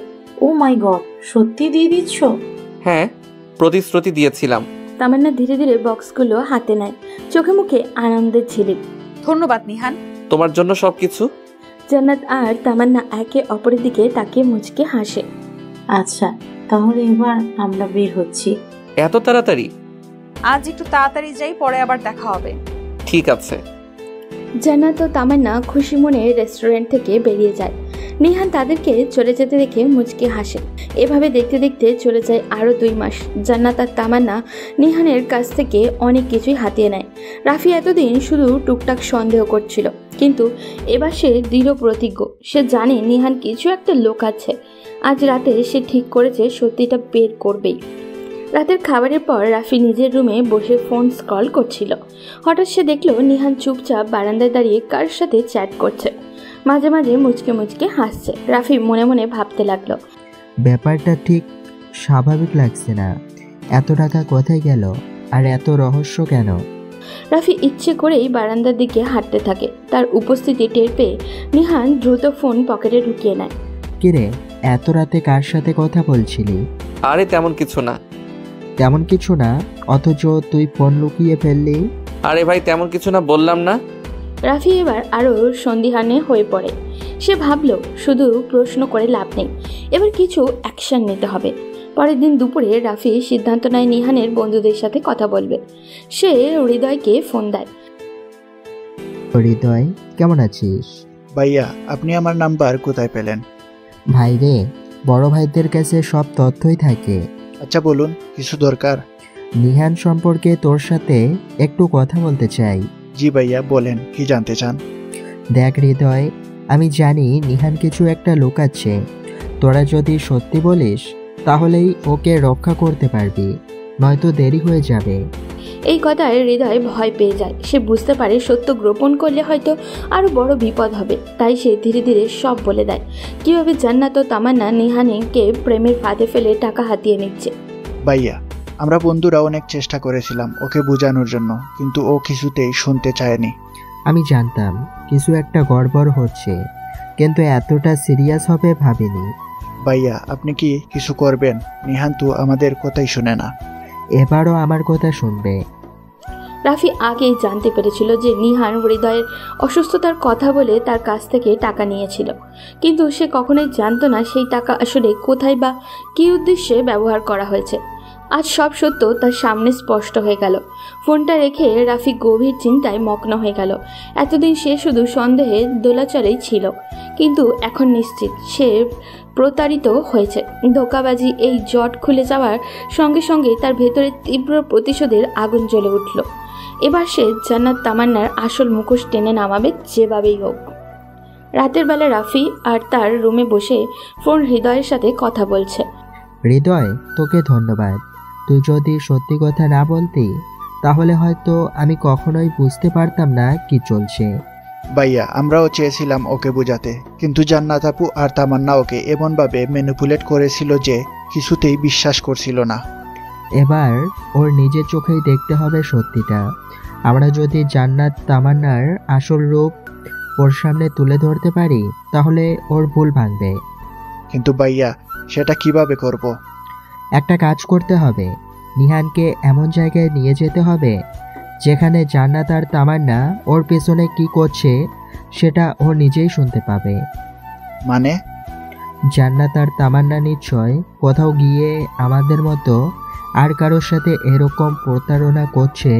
ও মাই গড, সত্যি দিয়ে দিচ্ছ? হ্যাঁ, প্রতিশ্রুতি দিয়েছিলাম। তামান্না ধীরে ধীরে বক্সগুলো হাতে নেয়, চোখে মুখে আনন্দের ঝিলিক। ধন্যবাদ নিহান। তোমার জন্য সবকিছু। জান্নাত আর তামান্না একে অপরের দিকে তাকিয়ে মুচকে হাসে। আচ্ছা, তাহলে এবার আমরা বের হচ্ছি। এত তাড়াতাড়ি? আজ একটু তাড়াতাড়ি যাই, পরে আবার দেখা হবে। ঠিক আছে। জান্নাত ও তামান্না খুশি মনে রেস্টুরেন্ট থেকে বেরিয়ে যায়। নিহান তাদেরকে চলে যেতে দেখে মুচকি হাসে। এভাবে দেখতে দেখতে চলে যায় আরও 2 মাস। জান্নাত আর তামান্না নিহানের কাছ থেকে অনেক কিছুই হাতিয়ে নেয়। রাফি এতদিন শুধু টুকটাক সন্দেহ করছিল, কিন্তু এবার সে দৃঢ় প্রতিজ্ঞ। সে জানে নিহান কিছু একটা লুকাচ্ছে। আজ রাতে সে ঠিক করেছে সত্যিটা বের করবেই। রাতের খাবারের পর রাফি নিজের রুমে বসে ফোন স্ক্রল করছিল। হঠাৎ সে দেখলো নিহান চুপচাপ বারান্দায় দাঁড়িয়ে কার সাথে চ্যাট করছে, মাঝে মাঝে মুচকে মুচকে হাসছে। রাফি মনে মনে ভাবতে লাগলো, ব্যাপারটা ঠিক স্বাভাবিক লাগছে না। এত টাকা কোথায় গেল, আর এত রহস্য কেন? রাফি ইচ্ছে করেই বারান্দার দিকে হাঁটতে থাকে। তার উপস্থিতি টের পেয়ে নিহান দ্রুত ফোন পকেটে ঢুকিয়ে নেয়। কিরে, এত রাতে কার সাথে কথা বলছিলি? আরে তেমন কিছু না। তেমন কিছু না, অথচ তুই ফোন লুকিয়ে ফেললি। আরে ভাই, তেমন কিছু না বললাম না। রাফি এবার আরও সন্দিহানে হয়ে পড়ে। সে ভাবল শুধু প্রশ্ন করে লাভ নেই, এবার কিছু অ্যাকশন নিতে হবে। পরের দিন দুপুরে রাফি সিদ্ধান্ত নেয় নিহানের বন্ধুদের সাথে কথা বলবে। সে হৃদয়কে ফোন দেয়। হৃদয়, কেমন আছিস? ভাইয়া, আপনি আমার নাম্বার কোথায় পেলেন? ভাই রে, বড় ভাইদের কাছে সব তথ্যই থাকে। আচ্ছা বলুন, কিছু দরকার? নিহান সম্পর্কে তোর সাথে একটু কথা বলতে চাই। জি ভাইয়া, বলেন কি জানতে চান? দেখ হৃদয়, আমি জানি নিহান কিছু একটা লুকাচ্ছে। তোরা যদি সত্যি বলিস তাহলেই ওকে রক্ষা করতে পারবি, নয়তো দেরি হয়ে যাবে। এই কথায় হৃদয় ভয় পেয়ে যায়। সে বুঝতে পারে সত্য গোপন করলে হয়তো আরও বড় বিপদ হবে। তাই সে ধীরে ধীরে সব বলে দেয়, কিভাবে জান্নাত ও তামান্না নিহানকে প্রেমের ফাঁদে ফেলে টাকা হাতিয়ে নিচ্ছে। ভাইয়া, আমরা বন্ধুরা অনেক চেষ্টা করেছিলাম ওকে বোঝানোর জন্য, কিন্তু ও কিছুতেই শুনতে চায়নি। আমি জানতাম কিছু একটা গড়বড় হচ্ছে, কিন্তু এতটা সিরিয়াস হবে ভাবিনি। ভাইয়া, আপনি কি কিছু করবেন? নিহান তো আমাদের কথাই শুনে না। এবারও আমার কথা শুনবে। রাফি আগেই জানতে পেরেছিল যে নিহান হৃদয়ের অসুস্থতার কথা বলে তার কাছ থেকে টাকা নিয়েছিল, কিন্তু সে কখনোই জানতো না সেই টাকা আসলে কোথায় বা কী উদ্দেশ্যে ব্যবহার করা হয়েছে। আজ সব সত্য তার সামনে স্পষ্ট হয়ে গেল। ফোনটা রেখে রাফি গভীর চিন্তায় মগ্ন হয়ে গেল। এতদিন সে শুধু সন্দেহে দোলাচলেই ছিল, কিন্তু এখন নিশ্চিত সে প্রতারিত হয়েছে। ধোঁকাবাজি এই জট খুলে যাওয়ার সঙ্গে সঙ্গে তার ভেতরে তীব্র প্রতিশোধের আগুন জ্বলে উঠল। এবার সে জান্নাত তামান্নার আসল মুখোশ টেনে নামাবে যেভাবেই হোক। রাতের বেলা রাফি আর তার রুমে বসে ফোন হৃদয়ের সাথে কথা বলছে। হৃদয়, তোকে ধন্যবাদ। তুই যদি সত্যি কথা না বলতি তাহলে হয়তো আমি কখনোই বুঝতে পারতাম না কি চলছে। ভাইয়া, আমরাও চেয়েছিলাম ওকে বোঝাতে, কিন্তু জান্নাত আপু আর তামান্না ওকে এমনভাবে ম্যানিপুলেট করেছিল যে কিছুতেই বিশ্বাস করছিল না। এবার ওর নিজের চোখেই দেখতে হবে সত্যিটা। আমরা যদি জান্নাত তামান্নার আসল রূপ ওর সামনে তুলে ধরতে পারি তাহলে ওর ভুল ভাঙবে। কিন্তু ভাইয়া, সেটা কিভাবে করব? একটা কাজ করতে হবে, নিহানকে এমন জায়গায় নিয়ে যেতে হবে যেখানে জান্নাত আর তামান্না ওর পেছনে কি করছে সেটা ও নিজেই শুনতে পাবে। মানে? জান্নাত আর তামান্না নিশ্চয় কোথাও গিয়ে আমাদের মতো আর কারোর সাথে এরকম প্রতারণা করছে,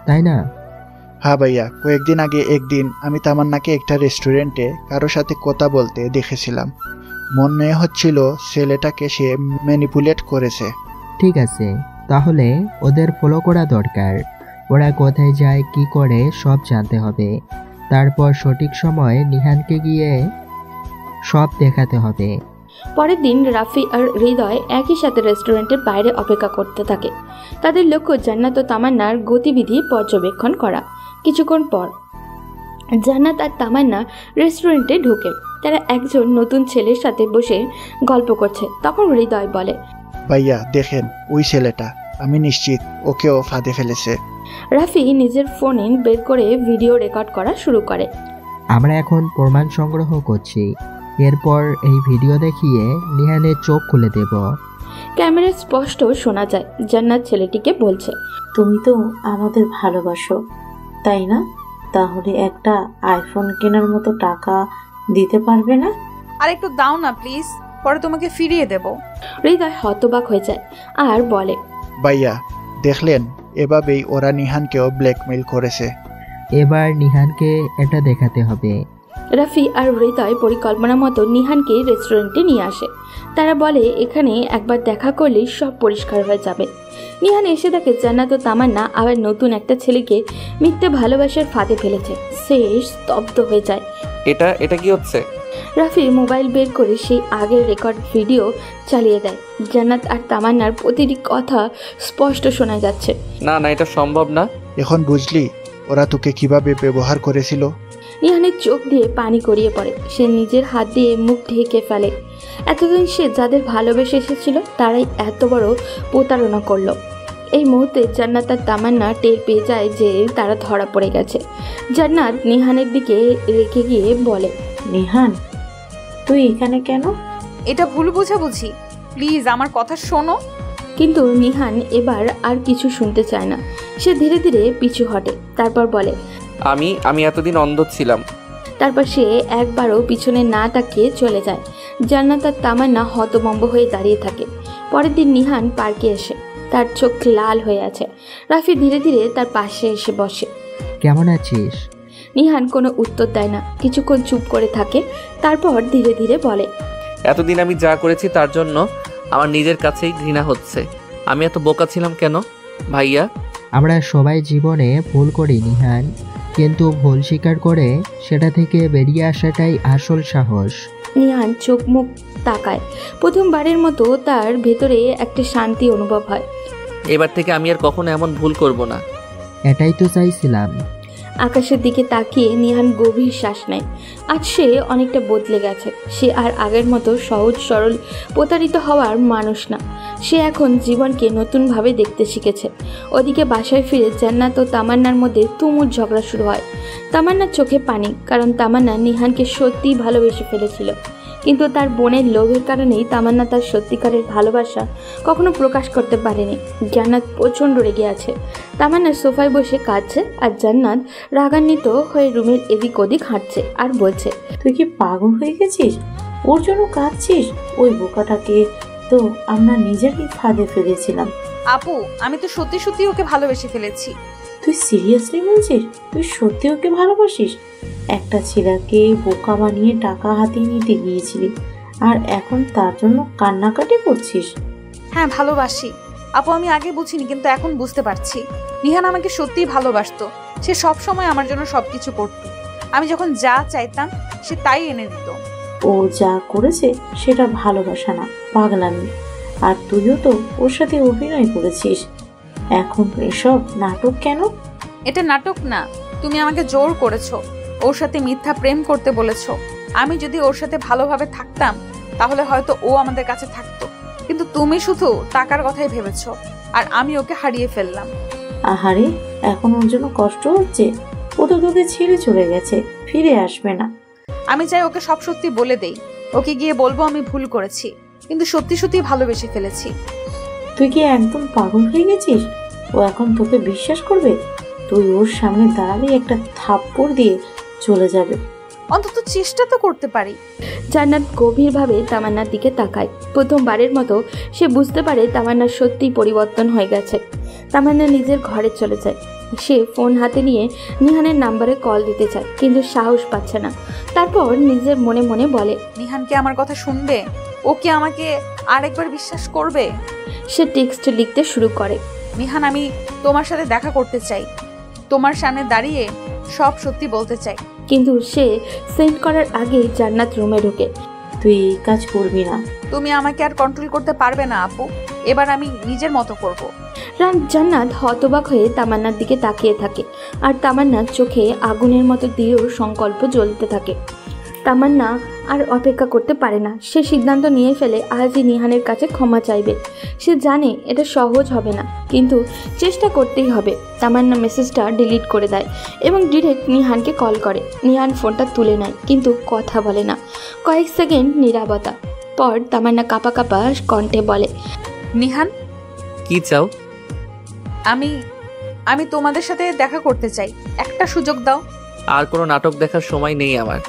তাই না? হ্যাঁ ভাইয়া, কয়েকদিন আগে একদিন আমি তামান্নাকে একটা রেস্টুরেন্টে কারোর সাথে কথা বলতে দেখেছিলাম। মনে হচ্ছিল ছেলেটাকে সে ম্যানিপুলেট করেছে। ঠিক আছে, তাহলে ওদের ফলো করা দরকার। ওরা কোথায় যায় কি করে সব জানতে হবে। তারপর সঠিক সময়ে নিহানকে গিয়ে সব দেখাতে হবে। পরের দিন রাফি আর হৃদয় একই সাথে রেস্টুরেন্টের বাইরে অপেক্ষা করতে থাকে। তাদের লক্ষ্য জান্নাত ও তামান্নার গতিবিধি পর্যবেক্ষণ করা। কিছুক্ষণ পর জান্নাত আর তামান্না রেস্টুরেন্টে ঢুকে। তারা একজন নতুন ছেলের সাথে বসে গল্প করছে। তখন হৃদয় বলে, ভাইয়া দেখেন, ওই ছেলেটা, আমি নিশ্চিত ওকেও ফাঁদে ফেলেছে। রাফি নিজের ফোনে বের করে ভিডিও রেকর্ড করা শুরু করে। আমরা এখন প্রমাণ সংগ্রহ করছি, এরপর এই ভিডিও দেখিয়ে নিহানের চোখ খুলে দেব। ক্যামেরায় স্পষ্ট শোনা যায় জান্নাত ছেলেটিকে বলছে, তুমি তো আমাদের ভালোবাসো, তাই না? তাহলে একটা আইফোন কেনার মতো টাকা দিতে পারবে না? আর একটু দাও না প্লিজ, পরে তোমাকে ফিরিয়ে দেব। হৃদয় হতবাক হয়ে যায় আর বলে, ভাইয়া দেখলেন, এভাবেই ওরা নিহানকেও ব্ল্যাকমেইল করেছে। এবার নিহানকে এটা দেখাতে হবে। রাফি আর হৃদয় পরিকল্পনা মতো নিহানকে রেস্টুরেন্টে নিয়ে আসে। তারা বলে এখানে একবার দেখা করলেই সব পরিষ্কার হয়ে যাবে। নিহান এসে দেখে জান্নাত ও তামান্না আবার নতুন একটা ছেলেকে মিথ্যে ভালোবাসার ফাঁদে ফেলেছে। সে স্তব্ধ হয়ে যায়। এটা কি হচ্ছে? রাফি মোবাইল বের করে সেই আগের রেকর্ড ভিডিও চালিয়ে দেয়। জান্নাত আর তামান্নার প্রতিটি কথা স্পষ্ট শোনা যাচ্ছে। না, এটা সম্ভব না। এখন বুঝলি ওরা তোকে কিভাবে ব্যবহার করেছিল? নিহানের চোখ দিয়ে পানি গড়িয়ে পড়ে। সে নিজের হাত দিয়ে মুখ ঢেকে ফেলে। এতদিন সে যাদের ভালোবেসে এসেছিল তারাই এত বড় প্রতারণা করলো। এই মুহূর্তে জান্নাত আর তামান্না টের পেয়ে যায় যে তারা ধরা পড়ে গেছে। জান্নাত নিহানের দিকে রেখে গিয়ে বলে, নিহান, তুই এখানে কেন? এটা ভুল বুঝাবুঝি, প্লিজ আমার কথা শোনো। কিন্তু নিহান এবার আর কিছু শুনতে চায় না। সে ধীরে ধীরে পিছু হটে। তারপর বলে, আমি এতদিন অন্ধ ছিলাম। তারপর সে একবারও পিছনে না তাকিয়ে চলে যায়। জান্নাত আর তামান্না হতভম্ব হয়ে দাঁড়িয়ে থাকে। পরের দিন নিহান পার্কে এসে তার চোখ লাল হয়ে আছে। রাফি ধীরে ধীরে তার পাশে এসে বসে। কেমন আছিস? নিহান কোনো উত্তর দেয় না, কিছুক্ষণ চুপ করে থাকে। তারপর ধীরে ধীরে বলে, এতদিন আমি যা করেছি তার জন্য আমার নিজের কাছেই ঘৃণা হচ্ছে। আমি এত বোকা ছিলাম কেন ভাইয়া? আমরা সবাই জীবনে ভুল করি নিহান, কিন্তু ভুল স্বীকার করে সেটা থেকে বেরিয়ে আসাটাই আসল সাহস। নিহান চোখ মুখ তাকায়। প্রথমবারের মতো তার ভেতরে একটা শান্তি অনুভব হয়। এবার থেকে আমি আর কখনো এমন ভুল করব না। এটাই তো চাইছিলাম। আকাশের দিকে তাকিয়ে নিহান গভীর শ্বাস নেয়। আজ সে অনেকটা বদলে গেছে। সে আর আগের মতো সহজ সরল প্রতারিত হওয়ার মানুষ না। সে এখন জীবনকে নতুনভাবে দেখতে শিখেছে। ওদিকে বাসায় ফিরে জান্নাত ও তামান্নার মধ্যে তুমুল ঝগড়া শুরু হয়। তামান্নার চোখে পানি, কারণ তামান্না নিহানকে সত্যিই ভালোবেসে ফেলেছিল। কিন্তু তার বোনের লোভের কারণেই তামান্না তার সত্যিকারের ভালোবাসা কখনো প্রকাশ করতে পারেনি। জান্নাত প্রচণ্ড রেগে আছে। তামান্না সোফায় বসে কাঁদছে আর জান্নাত রাগান্বিত হয়ে রুমের এদিক ওদিক হাঁটছে আর বলছে, তুই কি পাগল হয়ে গেছিস? ওর জন্য কাঁদছিস? ওই বোকাটাকে তো আমরা নিজেরই ফাঁদে ফেলেছিলাম। আপু, আমি তো সত্যি সত্যি ওকে ভালোবেসে ফেলেছি। তুই সিরিয়াসলি বলছিস? তুই সত্যি ওকে ভালোবাসিস? একটা ছেলেকে বোকা বানিয়ে টাকা হাতিয়ে নিতে গিয়েছিলি আর এখন তার জন্য কান্নাকাটি করছিস? হ্যাঁ, ভালোবাসি আপু। আমি আগে বুঝিনি, কিন্তু এখন বুঝতে পারছি। নিহান আমাকে সত্যিই ভালোবাসতো। সে সব সময় আমার জন্য সবকিছু করত। আমি যখন যা চাইতাম সে তাই এনে দিত। ও যা করেছে সেটা ভালোবাসা না, পাগলামি। আর তুইও তো ওর সাথে অভিনয় করেছিস। এখন এসব নাটক কেন? এটা নাটক না, তুমি আমাকে জোর করেছো। ওর সাথে মিথ্যা প্রেম করতে বলেছো। আমি যদি ওর সাথে ভালোভাবে থাকতাম তাহলে হয়তো ও আমাদের কাছে থাকতো, কিন্তু তুমি শুধু টাকার কথাই ভেবেছো আর আমি ওকে হারিয়ে ফেললাম। আহারে, এখন ওর জন্য কষ্ট হচ্ছে? ও তো তোকে ছেড়ে চলে গেছে, ফিরে আসবে না। আমি চাই ওকে সব সত্যি বলে দেই। ওকে গিয়ে বলবো আমি ভুল করেছি, কিন্তু সত্যি সত্যি ভালোবেসে ফেলেছি। তুই কি একদম পাগল হয়ে গেছিস? ও এখন তোকে বিশ্বাস করবে? তুই ওর সামনে দাঁড়ালে একটা থাপ্পড় দিয়ে চলে যাবে। অন্তত চেষ্টা তো করতে পারি। জান্নাত গভীরভাবে তামান্নার দিকে তাকায়। প্রথমবারের মতো সে বুঝতে পারে তামান্নার সত্যিই পরিবর্তন হয়ে গেছে। তামান্না নিজের ঘরে চলে যায়। সে ফোন হাতে নিয়ে নিহানের নাম্বারে কল দিতে চায়, কিন্তু সাহস পাচ্ছে না। তারপর নিজের মনে মনে বলে, নিহান কি আমার কথা শুনবে? ও কি আমাকে আরেকবার বিশ্বাস করবে? সে টেক্সট লিখতে শুরু করে, নিহান, আমি তোমার সাথে দেখা করতে চাই। তোমার সামনে দাঁড়িয়ে সব সত্যি বলতে চাই। কিন্তু সে সেন্ড করার আগেই জান্নাত রুমে ঢোকে। তুই এই কাজ করবি না। তুমি আমাকে আর কন্ট্রোল করতে পারবে না আপু। এবার আমি নিজের মতো করব। জান্নাত হতবাক হয়ে তামান্নার দিকে তাকিয়ে থাকে, আর তামান্নার চোখে আগুনের মতো দৃঢ় সংকল্প জ্বলতে থাকে। তামান্না আর অপেক্ষা করতে পারে না। সে সিদ্ধান্ত নিয়ে ফেলে আজই নিহানের কাছে ক্ষমা চাইবে। সে জানে এটা সহজ হবে না, কিন্তু চেষ্টা করতেই হবে। তামান্না মেসেজটা ডিলিট করে দেয় এবং ডিরেক্ট নিহানকে কল করে। নিহান ফোনটা তুলে নেয়, কিন্তু কথা বলে না। কয়েক সেকেন্ড নীরবতা পর তামান্না কাঁপা কাঁপা কণ্ঠে বলে, নিহান, কি চাও? আমি তোমাদের সাথে দেখা করতে চাই। একটা সুযোগ দাও। আর কোনো নাটক দেখার সময় নেই আমার।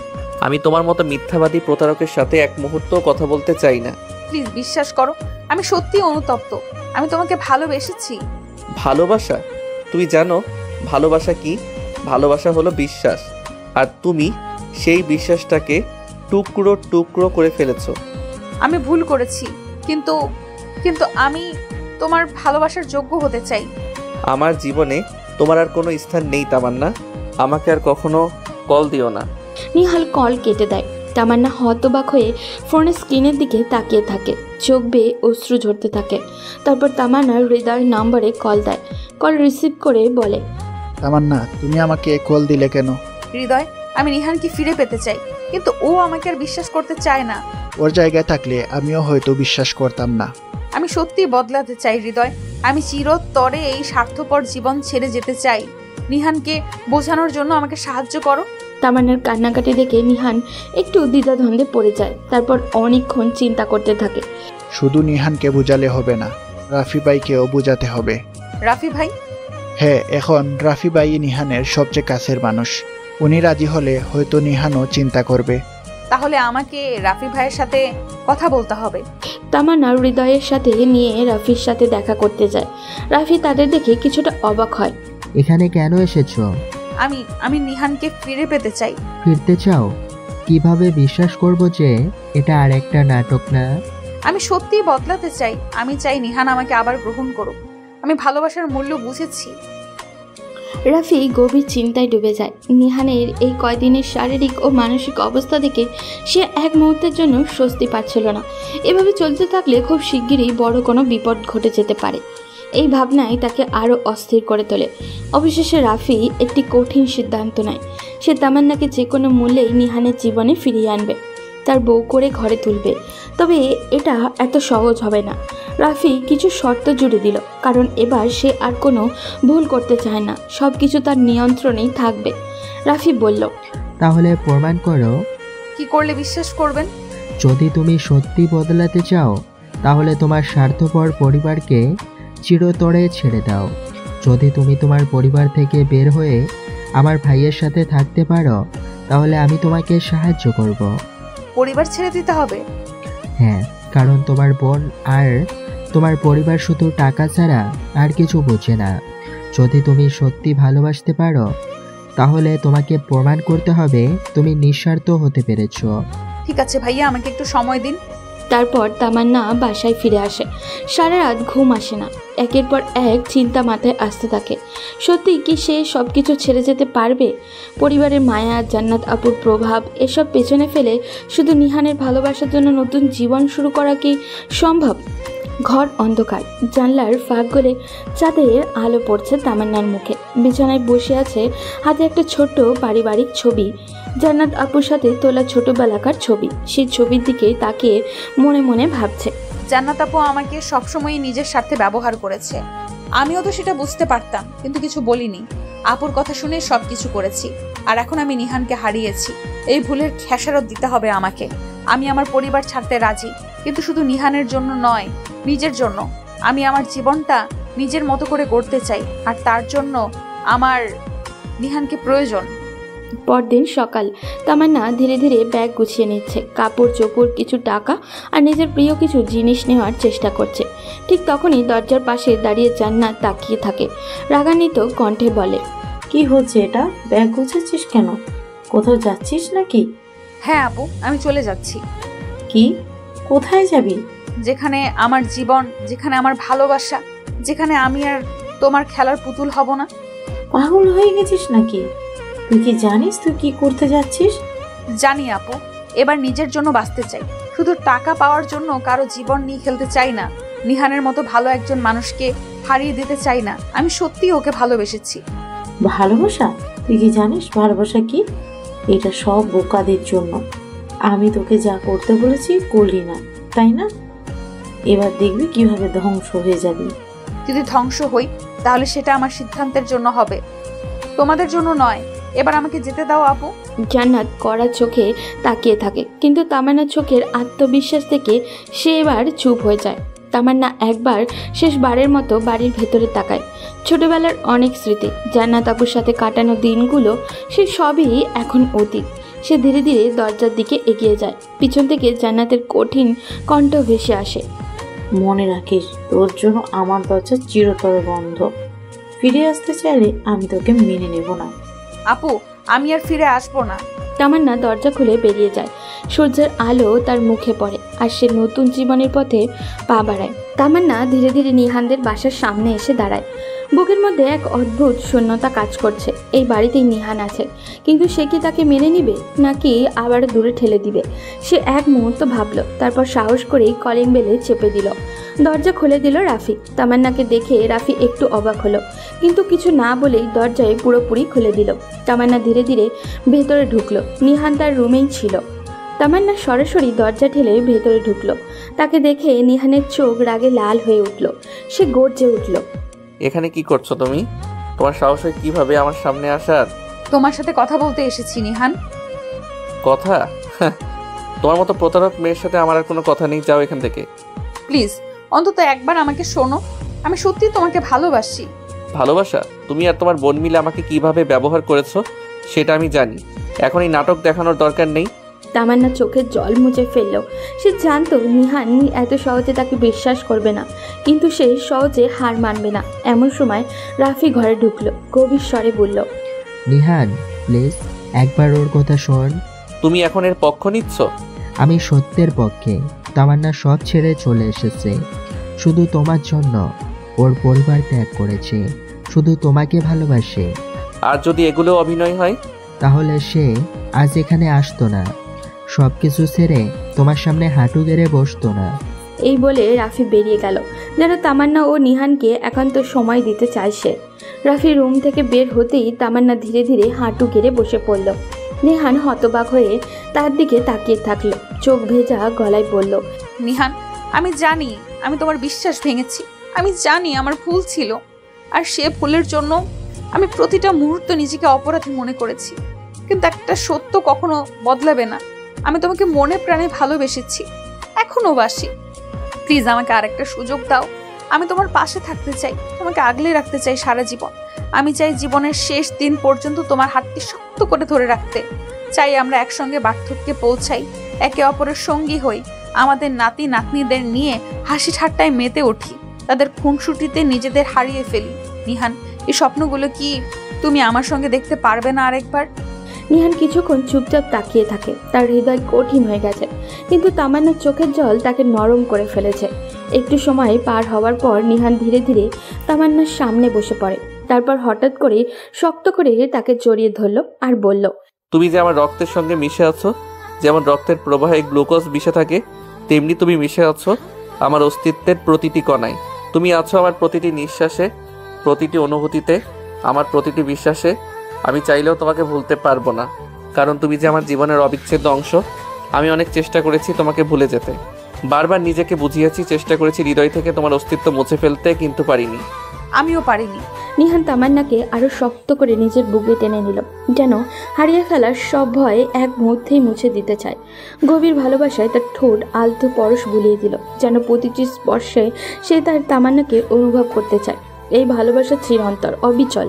আমি তোমার মতো মিথ্যাবাদী প্রতারকের সাথে এক মুহূর্তও কথা বলতে চাই না। প্লিজ বিশ্বাস করো, আমি সত্যি অনুতপ্ত। আমি তোমাকে ভালোবেসেছি। ভালোবাসা? তুমি জানো ভালোবাসা কি? ভালোবাসা হলো বিশ্বাস, আর তুমি সেই বিশ্বাসটাকে টুকরো টুকরো করে ফেলেছো। আমি ভুল করেছি, কিন্তু আমি তোমার ভালোবাসার যোগ্য হতে চাই। আমার জীবনে তোমার আর কোনো স্থান নেই তামান্না। আমাকে আর কখনো কল দিও না। নিহাল কল কেটে দেয়। তামান্না হতবাক হয়ে ফোনের স্ক্রিনের দিকে তাকিয়ে থাকে। চোখ বেয়ে অশ্রু ঝরতে থাকে। তারপর তামান্না হৃদয়ের নাম্বারে কল দেয়। কল রিসিভ করে বলে, তামান্না, তুমি আমাকে কল দিলে কেন? হৃদয়, আমি নিহানকে ফিরে পেতে চাই, কিন্তু ও আমাকে আর বিশ্বাস করতে চায় না। ওর জায়গায় থাকলে আমিও হয়তো বিশ্বাস করতাম না। আমি সত্যি বদলাতে চাই হৃদয়। আমি চিরতরে এই স্বার্থপর জীবন ছেড়ে যেতে চাই। নিহানকে বোঝানোর জন্য আমাকে সাহায্য করো। তামান্নার কান্নাকাটি দেখে নিহান একটু দ্বিধাদ্বন্দ্বে পড়ে যায়। তারপর অনেকক্ষণ চিন্তা করতে থাকে। শুধু নিহানকে বোঝালে হবে না, রাফি ভাইকেও বোঝাতে হবে। রাফি ভাই? হ্যাঁ, এখন রাফি ভাই নিহানের সবচেয়ে কাছের মানুষ। উনি রাজি হলে হয়তো নিহানও চিন্তা করবে। তাহলে আমাকে রাফি ভাইয়ের সাথে কথা বলতে হবে। তামান্না হৃদয়ের সাথে নিয়ে রাফির সাথে দেখা করতে যায়। রাফি তাদের দেখে কিছুটা অবাক হয়। এখানে কেন এসেছো? আমি নিহানকে ফিরে পেতে চাই। ফিরতে চাও? কিভাবে বিশ্বাস করব যে এটা আরেকটা নাটক না? আমি সত্যিই বদলাতে চাই। আমি চাই নিহান আমাকে আবার গ্রহণ করুক। আমি ভালোবাসার মূল্য বুঝেছি। রাফি গভীর চিন্তায় ডুবে যায়। নিহানের এই কয়দিনের শারীরিক ও মানসিক অবস্থা দেখে সে এক মুহূর্তের জন্য স্বস্তি পাচ্ছিল না। এভাবে চলতে থাকলে খুব শিগগিরই বড় কোনো বিপদ ঘটে যেতে পারে। এই ভাবনাই তাকে আরও অস্থির করে তোলে। অবশেষে রাফি একটি কঠিন সিদ্ধান্ত নেয়। সে তামান্নাকে যে কোনো মূল্যেই নিহানের জীবনে ফিরিয়ে আনবে, তার বউ করে ঘরে তুলবে। তবে এটা এত সহজ হবে না। রাফি কিছু শর্ত জুড়ে দিল, কারণ এবার সে আর কোনো ভুল করতে চায় না, সব কিছু তার নিয়ন্ত্রণেই থাকবে। রাফি বলল, তাহলে প্রমাণ করো। কি করলে বিশ্বাস করবেন? যদি তুমি সত্যি বদলাতে চাও তাহলে তোমার স্বার্থপর পরিবারকে চিরতরে ছেড়ে দাও। যদি তুমি তোমার পরিবার থেকে বের হয়ে আমার ভাইয়ের সাথে থাকতে পারো তাহলে আমি তোমাকে সাহায্য করব। পরিবার ছেড়ে দিতে হবে? হ্যাঁ, কারণ তোমার বোন আর তোমার পরিবার শুধু টাকা ছাড়া আর কিছু বোঝে না। যদি তুমি সত্যি ভালোবাসতে পারো তাহলে তোমাকে প্রমাণ করতে হবে তুমি নিঃস্বার্থ হতে পেরেছো। ঠিক আছে ভাইয়া, আমাকে একটু সময় দিন। তারপর তামান্না বাসায় ফিরে আসে। সারা রাত ঘুম আসে না। একের পর এক চিন্তা মাথায় আসতে থাকে। সত্যি কি সে সব কিছু ছেড়ে যেতে পারবে? পরিবারের মায়া, জান্নাত আপুর প্রভাব এসব পেছনে ফেলে শুধু নিহানের ভালোবাসার জন্য নতুন জীবন শুরু করা কি সম্ভব? ঘর অন্ধকার। জানলার ফাঁক গলে চাঁদের আলো পড়ছে তামান্নার মুখে। বিছানায় বসে আছে, হাতে একটা ছোট্ট পারিবারিক ছবি, জান্নাত আপুর সাথে তোলা ছোটবেলাকার ছবি। সেই ছবির দিকে তাকিয়ে মনে মনে ভাবছে, জান্নাত আপু আমাকে সবসময় নিজের স্বার্থে ব্যবহার করেছে। আমিও তো সেটা বুঝতে পারতাম, কিন্তু কিছু বলিনি। আপুর কথা শুনে সবকিছু করেছি, আর এখন আমি নিহানকে হারিয়েছি। এই ভুলের খেসারত দিতে হবে আমাকে। আমি আমার পরিবার ছাড়তে রাজি, কিন্তু শুধু নিহানের জন্য নয়, নিজের জন্য। আমি আমার জীবনটা নিজের মতো করে গড়তে চাই, আর তার জন্য আমার নিহানকে প্রয়োজন। পরদিন সকাল। তামান্না ধীরে ধীরে ব্যাগ গুছিয়ে নিচ্ছে, কাপড় চোপড়, কিছু টাকা আর নিজের প্রিয় কিছু জিনিস নেওয়ার চেষ্টা করছে। ঠিক তখনই দরজার পাশে দাঁড়িয়ে জান্নাত তাকিয়ে থাকে। রাগান্বিত কণ্ঠে বলে, কি হচ্ছে এটা? ব্যাগ গুছাচ্ছিস কেন? কোথাও যাচ্ছিস নাকি? হ্যাঁ আপু, আমি চলে যাচ্ছি। কি? কোথায় যাবি? যেখানে আমার জীবন, যেখানে আমার ভালোবাসা, যেখানে আমি আর তোমার খেলার পুতুল হব না। পাগল হয়ে গেছিস নাকি? তুই কি জানিস তুই কি করতে যাচ্ছিস? জানি আপু, এবার নিজের জন্য বাঁচতে চাই। শুধু টাকা পাওয়ার জন্য কারো জীবন নিয়ে খেলতে চাই না। নিহানের মতো ভালো একজন মানুষকে হারিয়ে দিতে চাই না। আমি সত্যি ওকে ভালোবেসেছি। ভালোবাসা? তুই কি জানিস ভালোবাসা কি? এটা সব বোকাদের জন্য। আমি তোকে যা করতে বলেছি করলি না, তাই না? এবার দেখবি কিভাবে ধ্বংস হয়ে যাবি। যদি ধ্বংস হই তাহলে সেটা আমার সিদ্ধান্তের জন্য হবে, তোমাদের জন্য নয়। এবার আমাকে যেতে দাও আপু। জান্নাত কড়া চোখে তাকিয়ে থাকে, কিন্তু তামান্নার চোখের আত্মবিশ্বাস থেকে সে এবার চুপ হয়ে যায়। তামান্না একবার শেষবারের মতো বাড়ির ভেতরে তাকায়। ছোটবেলার অনেক স্মৃতি, জান্নাত আপুর সাথে কাটানো দিনগুলো, সে সবই এখন অতীত। সে ধীরে ধীরে দরজার দিকে এগিয়ে যায়। পিছন থেকে জান্নাতের কঠিন কণ্ঠ ভেসে আসে, মনে রাখিস তোর জন্য আমার দরজা চিরতরে বন্ধ। ফিরে আসতে চাইলে আমি তোকে মেনে নেব না। আপু, আমি আর ফিরে আসবো না। তামান্না দরজা খুলে বেরিয়ে যায়। সূর্যের আলো তার মুখে পড়ে আর সে নতুন জীবনের পথে পা বাড়ায়। তামান্না ধীরে ধীরে নিহানদের বাসার সামনে এসে দাঁড়ায়। বুকের মধ্যে এক অদ্ভুত শূন্যতা কাজ করছে। এই বাড়িতেই নিহান আছে, কিন্তু সে কি তাকে মেনে নিবে নাকি আবার দূরে ঠেলে দিবে? সে এক মুহূর্ত ভাবল, তারপর সাহস করেই কলিং বেলে চেপে দিল। দরজা খুলে দিল রাফি। তামান্নাকে দেখে রাফি একটু অবাক হলো, কিন্তু কিছু না বলেই দরজায় পুরোপুরি খুলে দিল। তামান্না ধীরে ধীরে ভেতরে ঢুকলো। নিহান তার রুমেই ছিল। তামান্না সরাসরি দরজা ঠেলে ভেতরে ঢুকলো। তাকে দেখে নিহানের চোখ রাগে লাল হয়ে উঠল। সে গর্জে উঠল, এখানে কি করছো তুমি? তোমার সাহস হয় কিভাবে আমার সামনে আসার? তোমার সাথে কথা বলতে এসেছি নিহান। কথা? তোমার মতো প্রতারক মেয়ের সাথে আমার আর কোনো কথা নেই, যাও এখান থেকে। প্লিজ, অন্তত একবার আমাকে শোনো। আমি সত্যি তোমাকে ভালোবাসি। ভালোবাসা? তুমি আর তোমার বোন মিলে আমাকে কিভাবে ব্যবহার করেছো সেটা আমি জানি। এখন এই নাটক দেখানোর দরকার নেই। তামান্না চোখের জল মুছে ফেলল। সে জানতো নিহান এত সহজে তাকে বিশ্বাস করবে না, কিন্তু সে সহজে হার মানবে না। এমন সময় রাফি ঘরে ঢুকলো, গভীর স্বরে বলল, নিহান প্লিজ একবার ওর কথা শোন। তুমি এখন এর পক্ষ নিচ্ছ? আমি সত্যের পক্ষে। তামান্না সব ছেড়ে চলে এসেছে শুধু তোমার জন্য। ওর পরিবার ত্যাগ করেছে, শুধু তোমাকে ভালোবাসে। আর যদি এগুলো অভিনয় হয়? তাহলে সে আজ এখানে আসতো না, সব কিছু ছেড়ে তোমার সামনে হাঁটু গেড়ে বসতো না। এই বলে রাফি বেরিয়ে গেল, যেন তামান্না ও নিহানকে একান্ত সময় দিতে চায় সে। রাফি রুম থেকে বের হতেই তামান্না ধীরে ধীরে হাঁটু গেড়ে বসে পড়ল। নিহান হতবাক হয়ে তার দিকে তাকিয়ে থাকলো, চোখ ভেজা গলায় বলল, নিহান, আমি জানি আমি তোমার বিশ্বাস ভেঙেছি, আমি জানি আমার ভুল ছিল, আর সে ভুলের জন্য আমি প্রতিটা মুহূর্ত নিজেকে অপরাধী মনে করেছি। কিন্তু একটা সত্য কখনো বদলাবে না, আমি তোমাকে মনে প্রাণে ভালোবেসেছি, এখনো বাসি। প্লিজ আমাকে আরেকটা সুযোগ দাও। আমি তোমার পাশে থাকতে চাই, তোমাকে আগলে রাখতে চাই সারা জীবন। আমি চাই জীবনের শেষ দিন পর্যন্ত তোমার হাতটি শক্ত করে ধরে রাখতে চাই। আমরা একসঙ্গে বার্ধক্যে পৌঁছাই, একে অপরের সঙ্গী হই, আমাদের নাতি নাতনিদের নিয়ে হাসি ঠাট্টায় মেতে উঠি, তাদের খুনসুটিতে নিজেদের হারিয়ে ফেলি। নিহান, এই স্বপ্নগুলো কি তুমি আমার সঙ্গে দেখতে পারবে না আরেকবার? নিহান কিছুক্ষণ চুপচাপ তাকিয়ে থাকে, তার হৃদয় কঠিন হয়ে গেছে, কিন্তু তামান্নার চোখের জল তাকে নরম করে ফেলেছে। একটু সময় পার হওয়ার পর নিহান ধীরে ধীরে তামান্নার সামনে বসে পড়ে। তারপর হঠাৎ করে শক্ত করে তাকে জড়িয়ে ধরল আর বলল, তুমি যে আমার রক্তের সঙ্গে মিশে আছো, যেমন রক্তের প্রবাহে গ্লুকোজ মিশে থাকে, তেমনি তুমি মিশে আছো আমার অস্তিত্বের প্রতিটি কণায়। তুমি আছো আমার প্রতিটি নিঃশ্বাসে, প্রতিটি অনুভূতিতে, আমার প্রতিটি বিশ্বাসে। আমি চাইলেও তোমাকে ভুলতে পারবো না, কারণ তুমি যে আমার জীবনের অবিচ্ছেদ্য অংশ। আমি অনেক চেষ্টা করেছি তোমাকে ভুলে যেতে, বারবার নিজেকে বুঝিয়েছি, চেষ্টা করেছি হৃদয় থেকে তোমার অস্তিত্ব মুছে ফেলতে, কিন্তু পারিনি। আমিও পারিনি। নিহান তামান্নাকে আরো শক্ত করে নিজের বুকে টেনে নিল, যেন হারিয়ে ফেলার সব ভয় এক মুহূর্তেই মুছে দিতে চায়। গভীর ভালোবাসায় তার ঠোঁট আলতো পরশ বুলিয়ে দিল, যেন প্রতিটি স্পর্শে সে তার তামান্নাকে অনুভব করতে চায়। এই ভালোবাসা চিরন্তর, অবিচল।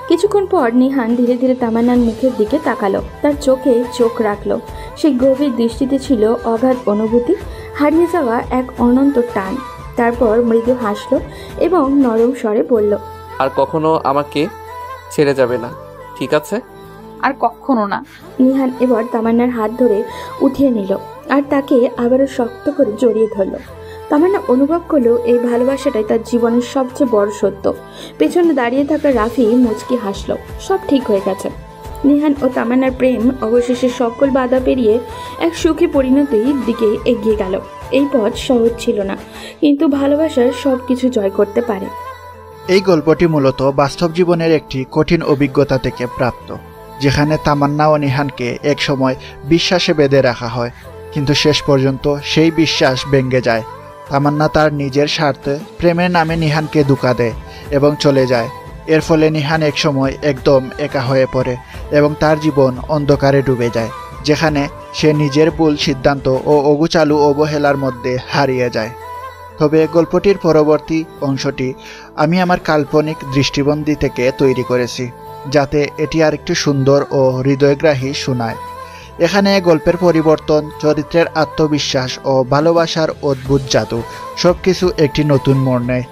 কিছুক্ষণ পর নিহান ধীরে ধীরে তামান্নার মুখের দিকে তাকালো, তার চোখে চোখ রাখলো। সেই গভীর দৃষ্টিতে ছিল অগাধ অনুভূতি, হারিয়ে যাওয়া এক অনন্ত টান। তারপর মৃদু হাসলো এবং নরম স্বরে বলল, আর কখনো আমাকে ছেড়ে যাবে না, ঠিক আছে? আর কখনো না। নিহান এবার তামান্নার হাত ধরে উঠিয়ে নিল আর তাকে আবারও শক্ত করে জড়িয়ে ধরল। তামান্না অনুভব করলো এই ভালোবাসাটাই তার জীবনের সবচেয়ে বড় সত্য। পেছনে দাঁড়িয়ে থাকা রাফি মুচকি হাসলো, সব ঠিক হয়ে গেছে। নিহান ও তামান্নার প্রেম অবশেষে সকল বাধা পেরিয়ে এক সুখী পরিণতির দিকে এগিয়ে গেল। এই পথ সহজ ছিল না, কিন্তু ভালোবাসার সব কিছু জয় করতে পারে। এই গল্পটি মূলত বাস্তব জীবনের একটি কঠিন অভিজ্ঞতা থেকে প্রাপ্ত, যেখানে তামান্না ও নিহানকে একসময় বিশ্বাসে বেঁধে রাখা হয়, কিন্তু শেষ পর্যন্ত সেই বিশ্বাস ভেঙে যায়। তামান্না তার নিজের স্বার্থে প্রেমের নামে নিহানকে ধোঁকা দেয় এবং চলে যায়। এর ফলে নিহান একসময় একদম একা হয়ে পড়ে এবং তার জীবন অন্ধকারে ডুবে যায়, যেখানে সে নিজের ভুল সিদ্ধান্ত ও অগোছালো অবহেলার মধ্যে হারিয়ে যায়। তবে গল্পটির পরবর্তী অংশটি আমি আমার কাল্পনিক দৃষ্টিভঙ্গি থেকে তৈরি করেছি, যাতে এটি আরেকটু সুন্দর ও হৃদয়গ্রাহী শোনায়। এখানে গল্পের পরিবর্তন, চরিত্রের আত্মবিশ্বাস ও ভালোবাসার অদ্ভুত জাদু সবকিছু একটি নতুন মোড় নেয়।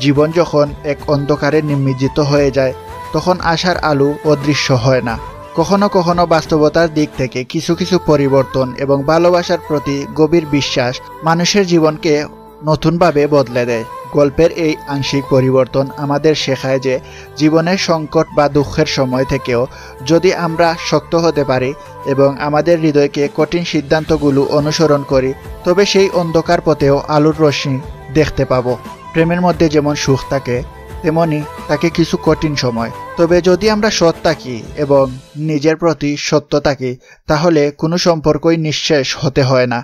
জীবন যখন এক অন্ধকারে নিমজ্জিত হয়ে যায়, তখন আশার আলো অদৃশ্য হয় না। কখনো কখনো বাস্তবতার দিক থেকে কিছু কিছু পরিবর্তন এবং ভালোবাসার প্রতি গভীর বিশ্বাস মানুষের জীবনকে নতুনভাবে বদলে দেয়। গল্পের এই আংশিক পরিবর্তন আমাদের শেখায় যে জীবনের সংকট বা দুঃখের সময় থেকেও যদি আমরা শক্ত হতে পারি এবং আমাদের হৃদয়কে কঠিন সিদ্ধান্তগুলো অনুসরণ করি, তবে সেই অন্ধকার পথেও আলোর রশ্মি দেখতে পাবো। প্রেমের মধ্যে যেমন সুখ থাকে, তেমনি থাকে কিছু কঠিন সময়। তবে যদি আমরা সৎ থাকি এবং নিজের প্রতি সত্য থাকি, তাহলে কোনো সম্পর্কই নিঃশেষ হতে হয় না।